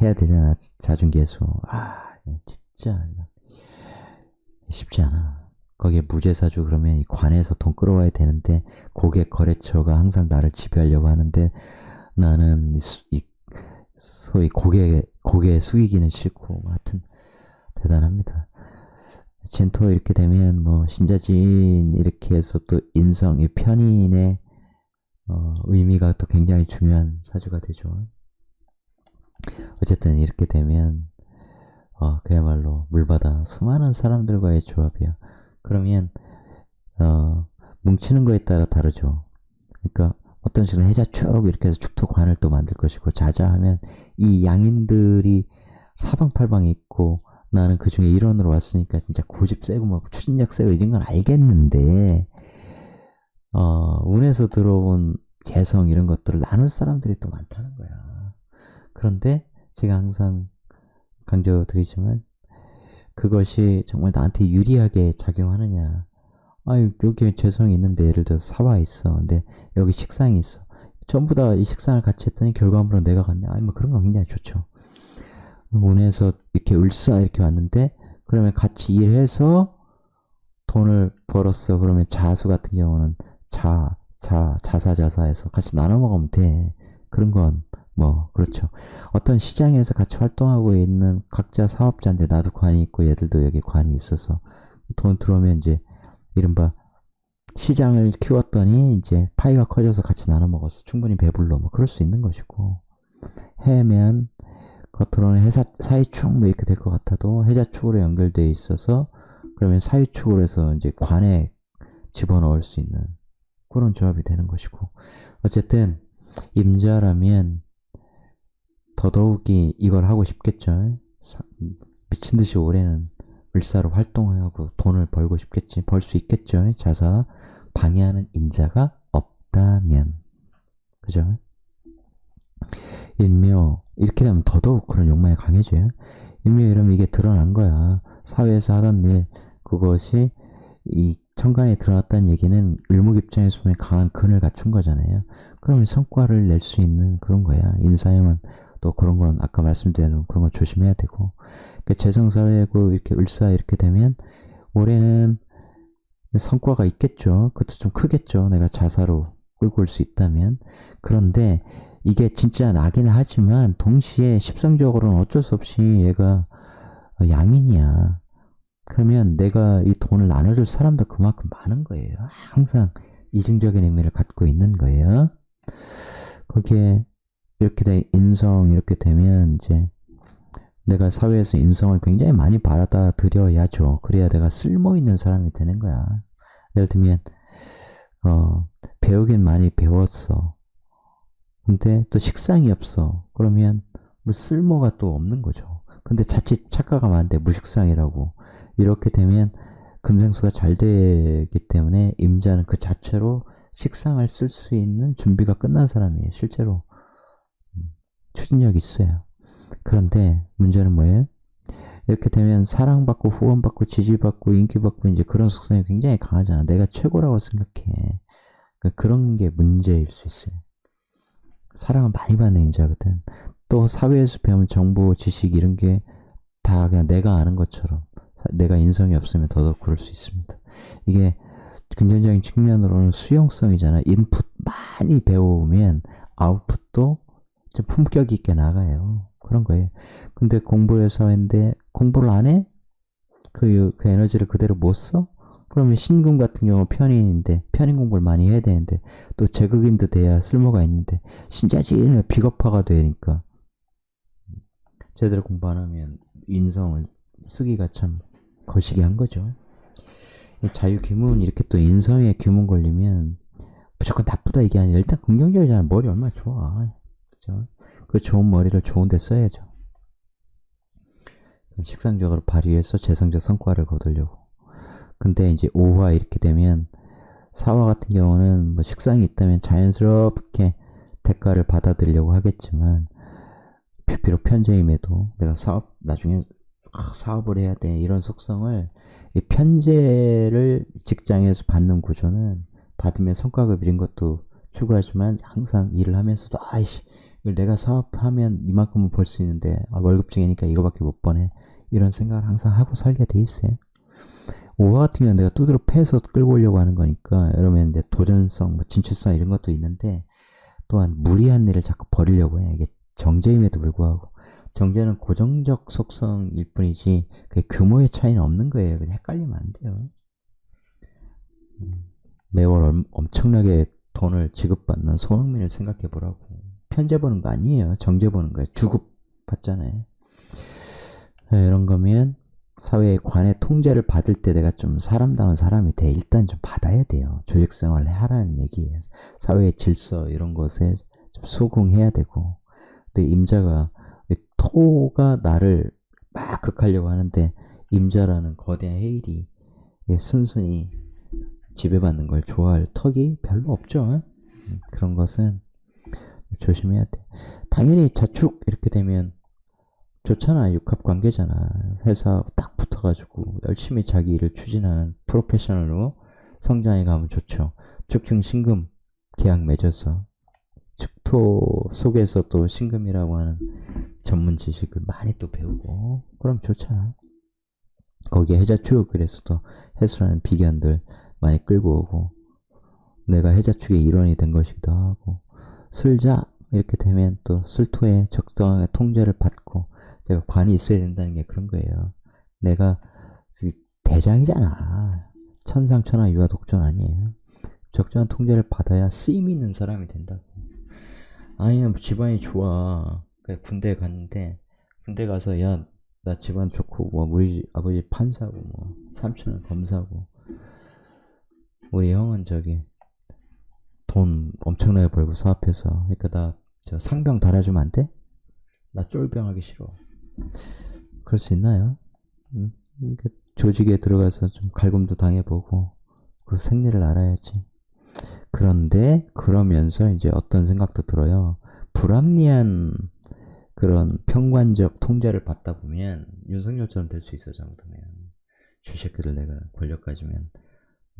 해야 되잖아. 자중계수. 아, 진짜 쉽지 않아. 거기에 무죄사주 그러면 이 관에서 돈 끌어와야 되는데 고객 거래처가 항상 나를 지배하려고 하는데 나는 소위 고개 숙이기는 싫고 하여튼 대단합니다. 진토 이렇게 되면 뭐 신자진 이렇게 해서 또 인성, 이 편인의 의미가 또 굉장히 중요한 사주가 되죠. 어쨌든 이렇게 되면 그야말로 물바다 수많은 사람들과의 조합이야. 그러면 뭉치는 거에 따라 다르죠. 그러니까 어떤 식으로 해자축 이렇게 해서 축토관을 또 만들 것이고 자자하면 이 양인들이 사방팔방에 있고 나는 그 중에 일원으로 왔으니까 진짜 고집 세고 막 추진력 세고 이런 건 알겠는데 운에서 들어온 재성 이런 것들을 나눌 사람들이 또 많다는 거야. 그런데 제가 항상 강조드리지만 그것이 정말 나한테 유리하게 작용하느냐. 아유 여기 재성이 있는데 예를 들어서 사화 있어. 근데 여기 식상이 있어. 전부 다 이 식상을 같이 했더니 결과물은 내가 갔네. 아니 뭐 그런 건 굉장히 좋죠. 운에서 이렇게 을사 이렇게 왔는데 그러면 같이 일해서 돈을 벌었어. 그러면 자수 같은 경우는 자사자사해서 같이 나눠 먹으면 돼. 그런 건 뭐 그렇죠. 어떤 시장에서 같이 활동하고 있는 각자 사업자인데 나도 관이 있고 얘들도 여기 관이 있어서 돈 들어오면 이제 이른바 시장을 키웠더니 이제 파이가 커져서 같이 나눠 먹어서 충분히 배불러 뭐 그럴 수 있는 것이고 해면 겉으로는 사이축 뭐 이렇게 될 것 같아도 해자축으로 연결되어 있어서 그러면 사이축으로 해서 이제 관에 집어넣을 수 있는 그런 조합이 되는 것이고 어쨌든 임자라면 더더욱이 이걸 하고 싶겠죠. 미친듯이 올해는 을사로 활동하고 돈을 벌고 싶겠지. 벌 수 있겠죠. 자사 방해하는 인자가 없다면 그죠? 인묘 이렇게 되면 더더욱 그런 욕망이 강해져요. 인묘 이러면 이게 드러난 거야. 사회에서 하던 일 그것이 이 천간에 드러났다는 얘기는 을목 입장에서 보면 강한 근을 갖춘 거잖아요. 그러면 성과를 낼 수 있는 그런 거야. 인사형은 또 그런 건 아까 말씀드린 그런 건 조심해야 되고 그러니까 재성사회고 이렇게 을사 이렇게 되면 올해는 성과가 있겠죠. 그것도 좀 크겠죠. 내가 자사로 끌고 올 수 있다면. 그런데 이게 진짜 나긴 하지만 동시에 십성적으로는 어쩔 수 없이 얘가 양인이야. 그러면 내가 이 돈을 나눠줄 사람도 그만큼 많은 거예요. 항상 이중적인 의미를 갖고 있는 거예요. 거기에 이렇게 돼 인성 이렇게 되면 이제 내가 사회에서 인성을 굉장히 많이 받아들여야죠. 그래야 내가 쓸모 있는 사람이 되는 거야. 예를 들면 배우긴 많이 배웠어. 근데 또 식상이 없어. 그러면 뭐 쓸모가 또 없는 거죠. 근데 자칫 착각하면 안 돼. 무식상이라고. 이렇게 되면 금생수가 잘 되기 때문에 임자는 그 자체로 식상을 쓸 수 있는 준비가 끝난 사람이에요. 실제로 추진력이 있어요. 그런데 문제는 뭐예요? 이렇게 되면 사랑받고 후원받고 지지받고 인기받고 이제 그런 속성이 굉장히 강하잖아. 내가 최고라고 생각해. 그런 게 문제일 수 있어요. 사랑을 많이 받는 인자거든. 또 사회에서 배운 정보, 지식 이런 게 다 그냥 내가 아는 것처럼 내가 인성이 없으면 더더욱 그럴 수 있습니다. 이게 긍정적인 측면으로는 수용성이잖아. 인풋 많이 배우면 아웃풋도 좀 품격 있게 나가요. 그런 거예요. 근데 공부해서 했는데 공부를 안 해? 그 에너지를 그대로 못 써? 그러면 신금 같은 경우 편인인데 편인 공부를 많이 해야 되는데 또 제극인도 돼야 쓸모가 있는데 신자지는 비겁화가 되니까 제대로 공부 안 하면 인성을 쓰기가 참 거시기한 거죠. 자유규문 이렇게 또 인성에 규문 걸리면 무조건 나쁘다 이게 아니라 일단 긍정적이잖아. 머리 얼마나 좋아. 그죠? 그 좋은 머리를 좋은 데 써야죠. 식상적으로 발휘해서 재성적 성과를 거두려고. 근데 이제 5화 이렇게 되면 4화 같은 경우는 뭐 식상이 있다면 자연스럽게 대가를 받아들이려고 하겠지만 비록 편제임에도 내가 나중에 사업을 해야 돼 이런 속성을 이 편제를 직장에서 받는 구조는 받으면 성과급 이런 것도 추구하지만 항상 일을 하면서도 아이씨 이걸 내가 사업하면 이만큼은 벌 수 있는데 월급쟁이니까 이거밖에 못 버네 이런 생각을 항상 하고 살게 돼 있어요. 5화 같은 경우는 내가 두드러 패서 끌고 오려고 하는 거니까 여러분 이제 도전성, 뭐 진출성 이런 것도 있는데 또한 무리한 일을 자꾸 버리려고 해. 이게 정제임에도 불구하고 정제는 고정적 속성일 뿐이지 그 규모의 차이는 없는 거예요. 그냥 헷갈리면 안 돼요. 매월 엄청나게 돈을 지급받는 손흥민을 생각해 보라고. 편제 버는 거 아니에요. 정제 버는 거예요. 주급 받잖아요. 이런 거면 사회의 관의 통제를 받을 때 내가 좀 사람다운 사람이 돼. 일단 좀 받아야 돼요. 조직생활을 하라는 얘기예요. 사회의 질서 이런 것에 좀 수긍해야 되고. 근데 임자가 토가 나를 막 극하려고 하는데 임자라는 거대한 헤일이 순순히 지배받는 걸 좋아할 턱이 별로 없죠. 그런 것은 조심해야 돼. 당연히 자축 이렇게 되면 좋잖아. 육합관계잖아. 회사 딱 붙어가지고 열심히 자기 일을 추진하는 프로페셔널로 성장해 가면 좋죠. 축중 신금 계약 맺어서 축토 속에서 또 신금이라고 하는 전문 지식을 많이 또 배우고 그럼 좋잖아. 거기에 해자축 그래서 또 해수라는 비견들 많이 끌고 오고 내가 해자축의 일원이 된 것이기도 하고 술자 이렇게 되면 또 술토에 적당하게 통제를 받고 제가 관이 있어야 된다는 게 그런 거예요. 내가 대장이잖아. 천상천하 유아독존 아니에요. 적절한 통제를 받아야 쓰임 있는 사람이 된다고. 아니면 집안이 좋아. 군대 갔는데 군대 가서 야 나 집안 좋고 뭐 우리 아버지 판사고 뭐 삼촌은 검사고 우리 형은 저기 돈 엄청나게 벌고 사업해서 그러니까 나 저 상병 달아주면 안 돼? 나 쫄병 하기 싫어. 그럴 수 있나요? 조직에 들어가서 좀 갈굼도 당해보고 그 생리를 알아야지. 그런데 그러면서 이제 어떤 생각도 들어요. 불합리한 그런 평관적 통제를 받다 보면 윤석열처럼 될 수 있어. 잘못하면 저 새끼들 내가 권력 가지면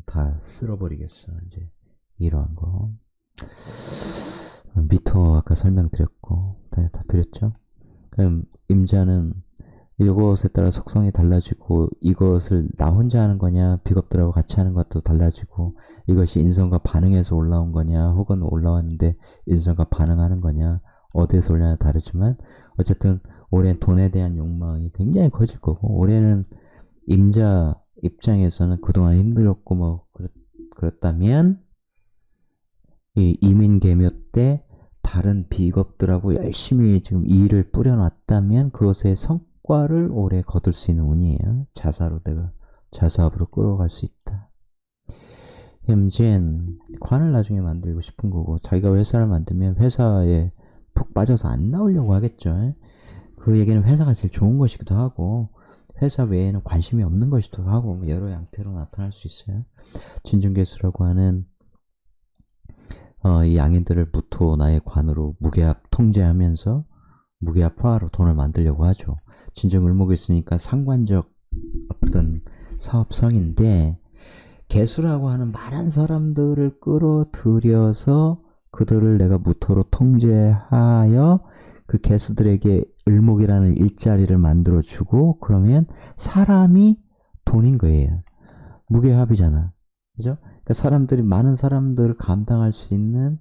다 쓸어버리겠어. 이제 이러한 거. 미토 아까 설명드렸고 다 드렸죠. 그럼 임자는 이것에 따라 속성이 달라지고 이것을 나 혼자 하는 거냐 비겁들하고 같이 하는 것도 달라지고 이것이 인성과 반응해서 올라온 거냐 혹은 올라왔는데 인성과 반응하는 거냐 어디에서 올려나 다르지만 어쨌든 올해는 돈에 대한 욕망이 굉장히 커질 거고 올해는 임자 입장에서는 그동안 힘들었고 뭐 그렇다면 이 이민개묘 때 다른 비겁들하고 열심히 지금 일을 뿌려놨다면 그것의 성과를 올해 거둘 수 있는 운이에요. 자사로 내가 자사업으로 끌어갈 수 있다. 현재는 관을 나중에 만들고 싶은 거고 자기가 회사를 만들면 회사에 푹 빠져서 안 나오려고 하겠죠. 그 얘기는 회사가 제일 좋은 것이기도 하고 회사 외에는 관심이 없는 것이기도 하고 여러 양태로 나타날 수 있어요. 진중개수라고 하는 이 양인들을 무토 나의 관으로 무게합 통제하면서 무게합화로 돈을 만들려고 하죠. 진중을목이 있으니까 상관적 어떤 사업성인데 개수라고 하는 많은 사람들을 끌어들여서 그들을 내가 무토로 통제하여 그 개수들에게 을목이라는 일자리를 만들어주고 그러면 사람이 돈인 거예요. 무게합이잖아. 그죠? 그러니까 사람들이 많은 사람들을 감당할 수 있는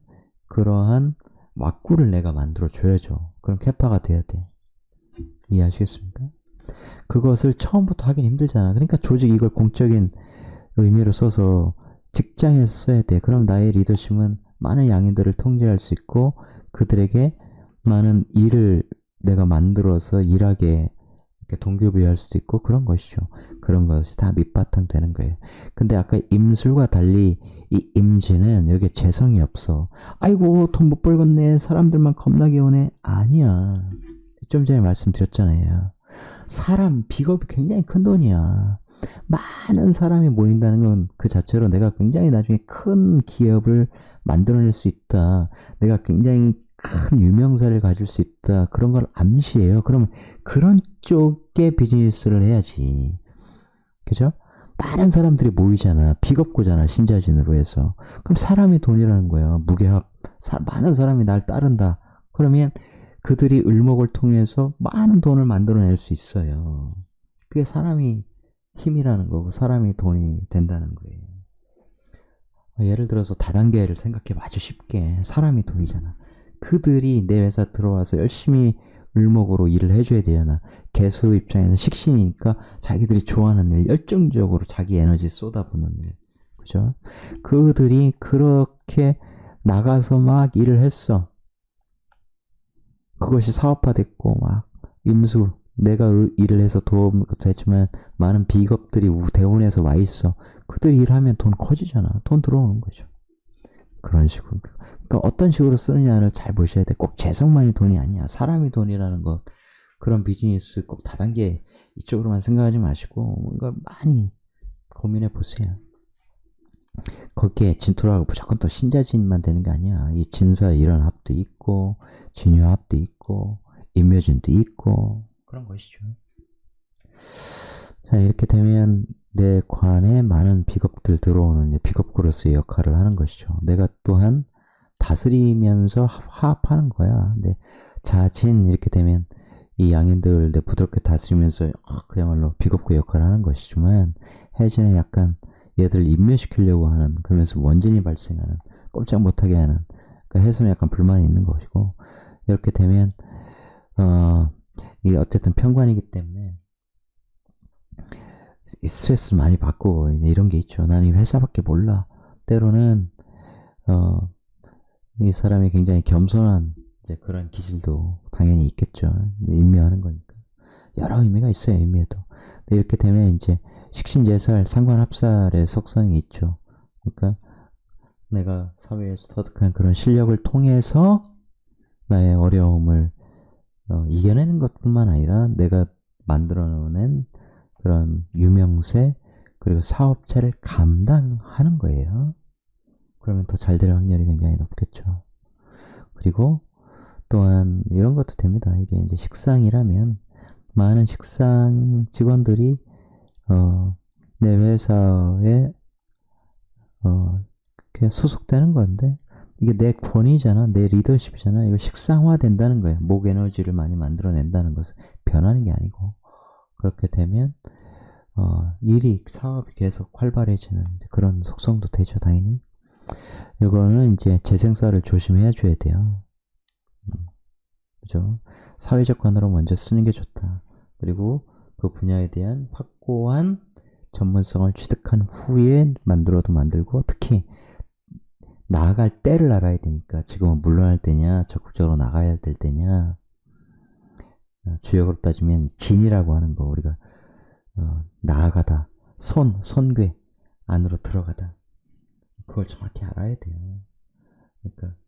그러한 왁구를 내가 만들어줘야죠. 그럼 캐파가 돼야 돼. 이해하시겠습니까? 그것을 처음부터 하긴 힘들잖아. 그러니까 조직 이걸 공적인 의미로 써서 직장에서 써야 돼. 그럼 나의 리더십은 많은 양인들을 통제할 수 있고 그들에게 많은 일을 내가 만들어서 일하게 동기부여할 수도 있고 그런 것이죠. 그런 것이 다 밑바탕 되는 거예요. 근데 아까 임술과 달리 이 임진은 여기에 재성이 없어. 아이고 돈 못 벌겠네. 사람들만 겁나게 오네. 아니야. 좀 전에 말씀드렸잖아요. 사람 비겁이 굉장히 큰 돈이야. 많은 사람이 모인다는 건 그 자체로 내가 굉장히 나중에 큰 기업을 만들어낼 수 있다. 내가 굉장히 큰 유명세를 가질 수 있다. 그런 걸 암시해요. 그러면 그런 쪽의 비즈니스를 해야지. 그죠? 많은 사람들이 모이잖아. 비겁고잖아. 신자진으로 해서. 그럼 사람이 돈이라는 거야. 무게합. 많은 사람이 날 따른다. 그러면 그들이 을목을 통해서 많은 돈을 만들어낼 수 있어요. 그게 사람이 힘이라는 거고 사람이 돈이 된다는 거예요. 예를 들어서 다단계를 생각해 아주 쉽게. 사람이 돈이잖아. 그들이 내 회사 들어와서 열심히 을목으로 일을 해줘야 되잖아. 개수 입장에서 식신이니까 자기들이 좋아하는 일, 열정적으로 자기 에너지 쏟아붓는 일. 그죠? 그들이 그렇게 나가서 막 일을 했어. 그것이 사업화됐고 막 임수 내가 일을 해서 도움도 되지만 많은 비겁들이 대원에서 와 있어. 그들이 일하면 돈 커지잖아. 돈 들어오는 거죠. 그런 식으로. 그러니까 어떤 식으로 쓰느냐를 잘 보셔야 돼. 꼭 재성만이 돈이 아니야. 사람이 돈이라는 것. 그런 비즈니스 꼭 다단계 이쪽으로만 생각하지 마시고 뭔가 많이 고민해 보세요. 거기에 진토라고 무조건 또 신자진만 되는 게 아니야. 이 진사 이런 합도 있고 진유합도 있고 임묘진도 있고 그런 것이죠. 자 이렇게 되면 내 관에 많은 비겁들 들어오는 비겁구로서의 역할을 하는 것이죠. 내가 또한 다스리면서 화합하는 거야. 근데 자진 이렇게 되면 이 양인들 내 부드럽게 다스리면서 그야말로 비겁구 역할을 하는 것이지만 해지는 약간 얘들 임묘시키려고 하는 그러면서 원진이 발생하는 꼼짝 못하게 하는 그러니까 해수는 약간 불만이 있는 것이고 이렇게 되면 이게 어쨌든 편관이기 때문에 스트레스를 많이 받고 이런 게 있죠. 나는 이 회사밖에 몰라. 때로는 이 사람이 굉장히 겸손한 이제 그런 기질도 당연히 있겠죠. 임묘하는 거니까 여러 의미가 있어요. 임묘도. 근데 이렇게 되면 이제 식신제살, 상관합살의 속성이 있죠. 그러니까 내가 사회에서 터득한 그런 실력을 통해서 나의 어려움을 이겨내는 것뿐만 아니라 내가 만들어낸 그런 유명세 그리고 사업체를 감당하는 거예요. 그러면 더 잘 될 확률이 굉장히 높겠죠. 그리고 또한 이런 것도 됩니다. 이게 이제 식상이라면 많은 식상 직원들이 내 회사에 소속되는 건데 이게 내 권위잖아. 내 리더십이잖아. 이거 식상화 된다는 거야. 목 에너지를 많이 만들어낸다는 것은 변하는 게 아니고 그렇게 되면 일이 사업이 계속 활발해지는 그런 속성도 되죠. 당연히 이거는 이제 재생사를 조심해야 줘야 돼요. 그죠? 사회적 관으로 먼저 쓰는 게 좋다. 그리고 그 분야에 대한 확고한 전문성을 취득한 후에 만들어도 만들고 특히 나아갈 때를 알아야 되니까 지금은 물러날 때냐 적극적으로 나가야 될 때냐 주역으로 따지면 진이라고 하는 거 우리가 나아가다 손괴 안으로 들어가다 그걸 정확히 알아야 돼요. 그러니까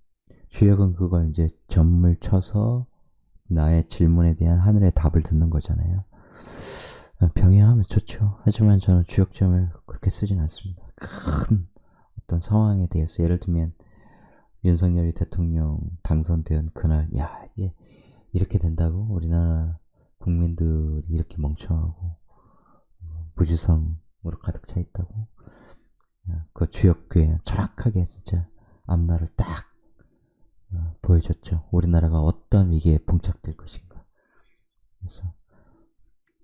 주역은 그걸 이제 점을 쳐서 나의 질문에 대한 하늘의 답을 듣는 거잖아요. 병이 좋죠. 하지만 저는 주역점을 그렇게 쓰진 않습니다. 큰 어떤 상황에 대해서 예를 들면 윤석열이 대통령 당선된 그날 야 이게 이렇게 된다고 우리나라 국민들이 이렇게 멍청하고 무지성으로 가득 차 있다고 그 주역궤에 정확하게 진짜 앞날을 딱 보여줬죠. 우리나라가 어떤 위기에 봉착될 것인가. 그래서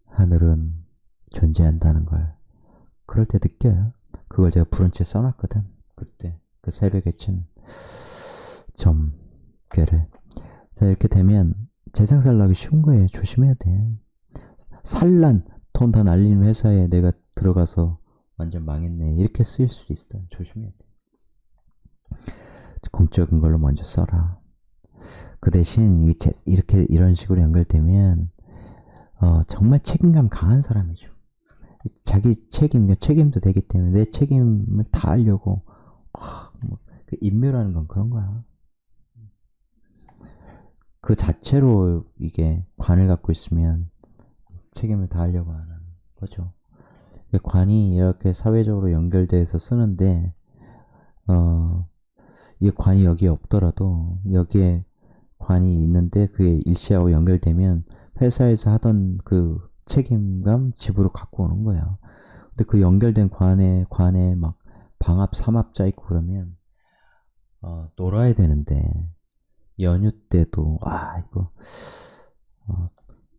하늘은 존재한다는 걸 그럴 때 느껴요. 그걸 제가 브런치에 써놨거든. 그때 그 새벽에 친 점괘를. 자, 이렇게 되면 재생살 나기 쉬운 거예요. 조심해야 돼. 산란 돈 다 날리는 회사에 내가 들어가서 완전 망했네 이렇게 쓰일 수도 있어. 조심해야 돼. 공적인 걸로 먼저 써라. 그 대신 이렇게 이런 식으로 연결되면 정말 책임감 강한 사람이죠. 자기 책임도 되기 때문에 내 책임을 다 하려고 그 인묘라는 건 그런 거야. 그 자체로 이게 관을 갖고 있으면 책임을 다 하려고 하는 거죠. 관이 이렇게 사회적으로 연결돼서 쓰는데 이 관이 여기에 없더라도 여기에 관이 있는데 그게 일시하고 연결되면 회사에서 하던 그 책임감 집으로 갖고 오는 거야. 근데 그 연결된 관에 막 방합 삼합자 있고 그러면 놀아야 되는데 연휴 때도 이거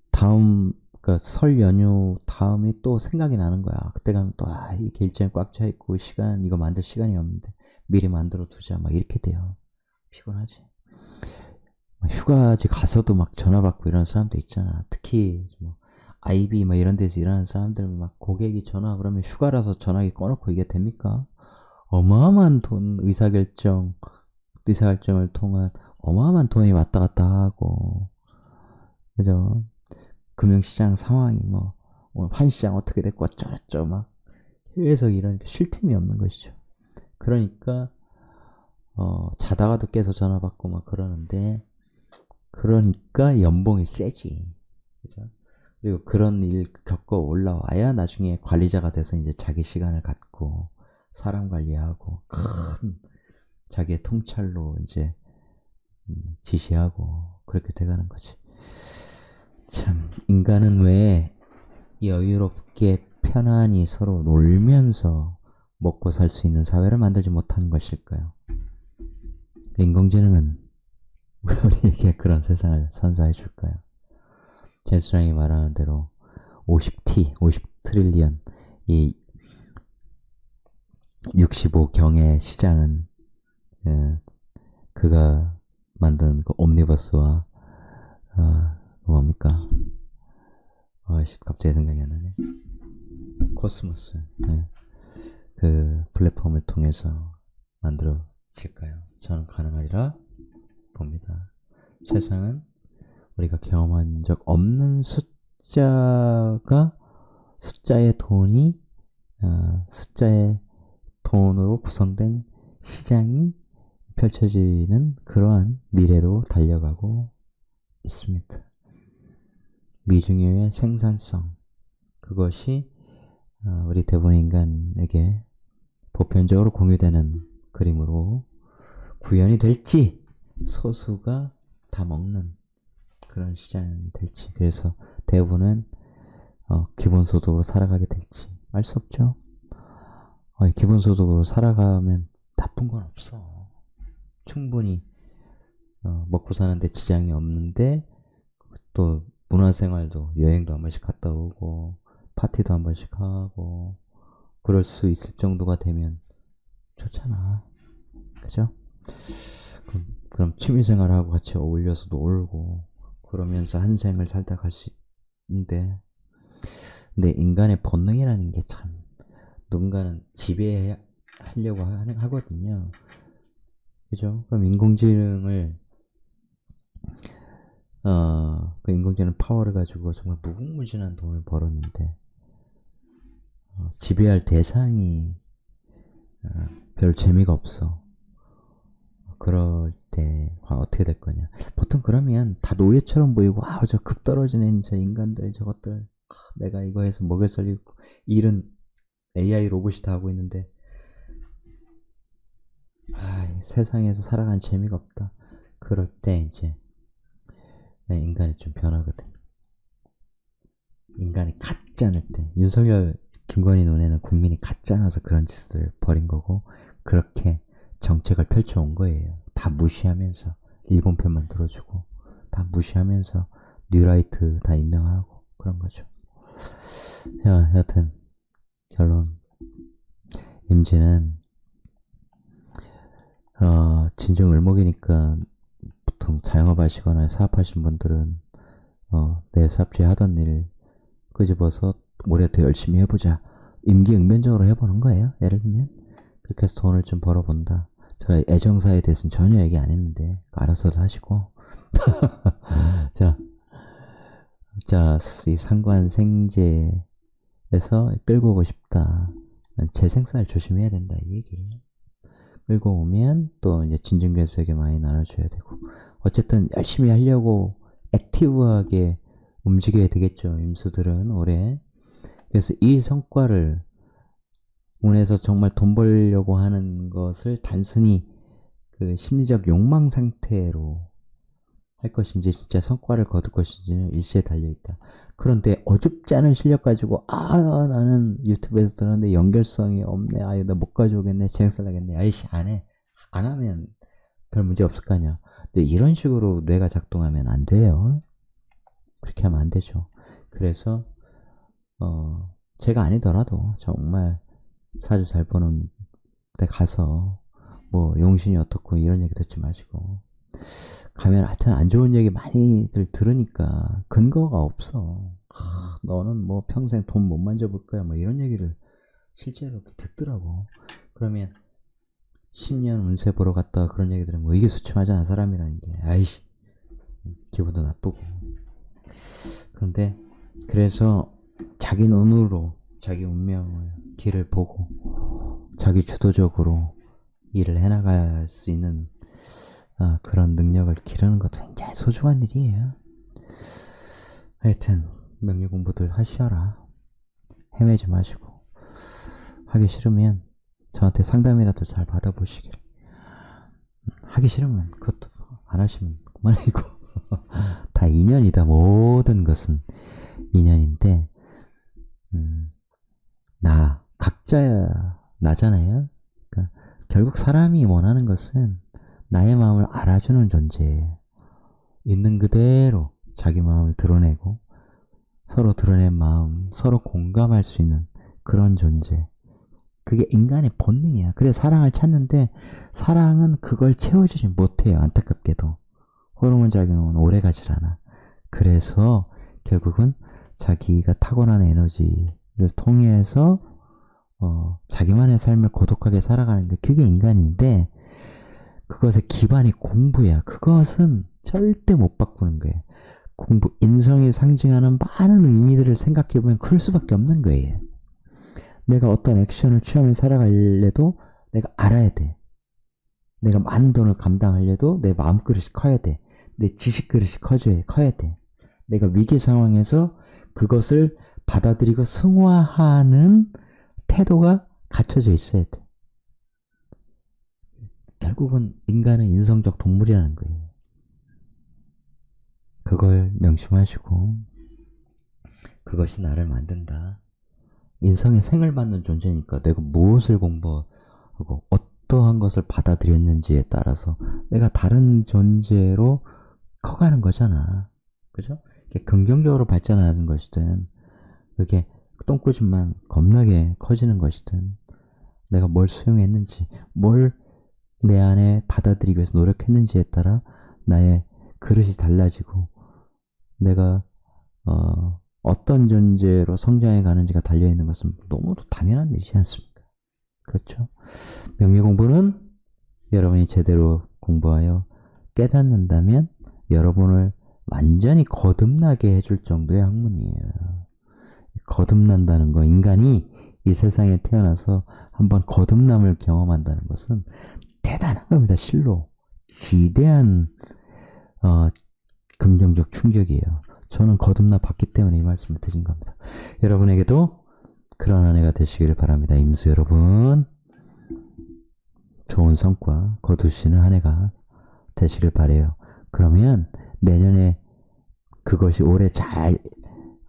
다음 그러니까 설 연휴 다음이 또 생각이 나는 거야. 그때 가면 또 이게 일정이 꽉 차 있고 시간 이거 만들 시간이 없는데 미리 만들어 두자 막 이렇게 돼요. 피곤하지. 휴가지 가서도 막 전화 받고 이런 사람도 있잖아. 특히 뭐 아이비 막 이런 데서 일하는 사람들 막 고객이 전화 그러면 휴가라서 전화기 꺼놓고 이게 됩니까? 어마어마한 돈 의사결정을 통한 어마어마한 돈이 왔다 갔다 하고 그죠? 금융시장 상황이 뭐 오늘 환시장 어떻게 됐고 어쩌고저쩌고 막 해외에서 이러니까 쉴 틈이 없는 것이죠. 그러니까 자다가도 깨서 전화 받고 막 그러는데 그러니까 연봉이 세지. 그죠? 그리고 그런 일 겪어 올라와야 나중에 관리자가 돼서 이제 자기 시간을 갖고 사람 관리하고 큰 자기의 통찰로 이제 지시하고 그렇게 돼가는 거지. 참 인간은 왜 여유롭게 편안히 서로 놀면서 먹고 살 수 있는 사회를 만들지 못한 것일까요? 인공지능은 우리에게 그런 세상을 선사해 줄까요? 제수랑이 말하는 대로 50 트릴리언 이 65경의 시장은 그가 만든 그 옴니버스와 뭡니까? 갑자기 생각이 안 나네. 코스모스 그 플랫폼을 통해서 만들어질까요? 저는 가능하리라 봅니다. 세상은 우리가 경험한 적 없는 숫자의 돈이 숫자의 돈으로 구성된 시장이 펼쳐지는 그러한 미래로 달려가고 있습니다. 미중유의 생산성 그것이 우리 대부분 인간에게 보편적으로 공유되는 그림으로 구현이 될지 소수가 다 먹는 그런 시장이 될지 그래서 대부분은 기본소득으로 살아가게 될지 알 수 없죠. 기본소득으로 살아가면 나쁜 건 없어. 충분히 먹고 사는데 지장이 없는데 또 문화생활도 여행도 한 번씩 갔다 오고 파티도 한 번씩 하고 그럴 수 있을 정도가 되면 좋잖아. 그죠? 그럼 취미생활하고 같이 어울려서 놀고 그러면서 한 생을 살다 갈 수 있는데 근데 인간의 본능이라는 게 참 누군가는 지배하려고 하거든요. 그죠? 그럼 인공지능을 그 인공지능 파워를 가지고 정말 무궁무진한 돈을 벌었는데 지배할 대상이 별 재미가 없어. 그럴 때 어떻게 될 거냐. 보통 그러면 다 노예처럼 보이고 저 급 떨어지는 저 인간들 저것들 내가 이거 해서 먹여 살리고 일은 AI 로봇이 다 하고 있는데 세상에서 살아가는 재미가 없다. 그럴 때 이제 인간이 좀 변하거든. 인간이 가짜낼 때 윤석열 김건희 눈에는 국민이 가짜나서 그런 짓을 벌인 거고 그렇게 정책을 펼쳐온 거예요. 다 무시하면서 일본 편만 들어주고 다 무시하면서 뉴라이트 다 임명하고 그런 거죠. 자, 여튼 결론 임진은 진정 을목이니까 보통 자영업 하시거나 사업하신 분들은 내 삽질 하던 일 끄집어서 올해 더 열심히 해보자. 임기응변적으로 해보는 거예요. 예를 들면 그렇게 해서 돈을 좀 벌어본다. 제가 애정사에 대해서는 전혀 얘기 안 했는데 알아서도 하시고 이 상관생제에서 끌고 오고 싶다. 재생살 조심해야 된다 이 얘기예요. 끌고 오면 또 이제 진중괴석에 많이 나눠줘야 되고 어쨌든 열심히 하려고 액티브하게 움직여야 되겠죠. 임수들은 올해. 그래서 이 성과를 운에서 정말 돈 벌려고 하는 것을 단순히 그 심리적 욕망 상태로 할 것인지 진짜 성과를 거둘 것인지는 일시에 달려있다. 그런데 어줍지 않은 실력 가지고 나는 유튜브에서 들었는데 연결성이 없네. 나 못 가져오겠네. 재생살 나겠네. 아이씨 안 하면 별 문제 없을 거 아니야. 근데 이런 식으로 뇌가 작동하면 안 돼요. 그렇게 하면 안 되죠. 그래서 제가 아니더라도 정말 사주 잘 보는 데 가서 뭐 용신이 어떻고 이런 얘기 듣지 마시고 가면 하여튼 안 좋은 얘기 많이들 들으니까 근거가 없어. 너는 뭐 평생 돈 못 만져볼 거야 뭐 이런 얘기를 실제로 듣더라고. 그러면 신년 운세 보러 갔다가 그런 얘기 들으면 의기소침하잖아 사람이라는 게. 아이씨 기분도 나쁘고. 그런데 그래서 자기 눈으로 자기 운명을 길을 보고 자기 주도적으로 일을 해나갈 수 있는 그런 능력을 기르는 것도 굉장히 소중한 일이에요. 하여튼 명리 공부들 하셔라. 헤매지 마시고 하기 싫으면 저한테 상담이라도 잘 받아보시길. 하기 싫으면 그것도 안 하시면 그만이고 다 인연이다. 모든 것은 인연인데 각자 나잖아요. 그러니까 결국 사람이 원하는 것은 나의 마음을 알아주는 존재예요. 있는 그대로 자기 마음을 드러내고 서로 드러낸 마음, 서로 공감할 수 있는 그런 존재. 그게 인간의 본능이야. 그래 사랑을 찾는데 사랑은 그걸 채워주지 못해요. 안타깝게도. 호르몬 작용은 오래가질 않아. 그래서 결국은 자기가 타고난 에너지를 통해서 자기만의 삶을 고독하게 살아가는 게 그게 인간인데 그것의 기반이 공부야. 그것은 절대 못 바꾸는 거예요. 공부, 인성이 상징하는 많은 의미들을 생각해보면 그럴 수밖에 없는 거예요. 내가 어떤 액션을 취하며 살아가려도 내가 알아야 돼. 내가 많은 돈을 감당하려도 내 마음그릇이 커야 돼. 내 지식그릇이 커야 돼. 내가 위기 상황에서 그것을 받아들이고 승화하는 태도가 갖춰져 있어야 돼. 결국은 인간은 인성적 동물이라는 거예요. 그걸 명심하시고 그것이 나를 만든다. 인성의 생을 받는 존재니까 내가 무엇을 공부하고 어떠한 것을 받아들였는지에 따라서 내가 다른 존재로 커가는 거잖아. 그죠? 긍정적으로 발전하는 것이든 그게 똥꼬집만 겁나게 커지는 것이든 내가 뭘 수용했는지 뭘 내 안에 받아들이기 위해서 노력했는지에 따라 나의 그릇이 달라지고 내가 어떤 존재로 성장해 가는지가 달려있는 것은 너무도 당연한 일이지 않습니까? 그렇죠? 명리 공부는 여러분이 제대로 공부하여 깨닫는다면 여러분을 완전히 거듭나게 해줄 정도의 학문이에요. 거듭난다는 거, 인간이 이 세상에 태어나서 한번 거듭남을 경험한다는 것은 대단한 겁니다. 실로 지대한 긍정적 충격이에요. 저는 거듭나 봤기 때문에 이 말씀을 드린 겁니다. 여러분에게도 그런 한 해가 되시길 바랍니다. 임수 여러분, 좋은 성과 거두시는 한 해가 되시길 바래요. 그러면 내년에 그것이 올해 잘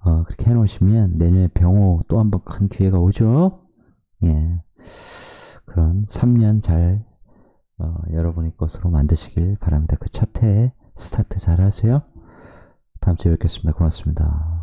그렇게 해놓으시면 내년에 병호 또 한 번 큰 기회가 오죠. 예, 그런 3년 잘 여러분의 것으로 만드시길 바랍니다. 그 첫 해 스타트 잘 하세요. 다음 주에 뵙겠습니다. 고맙습니다.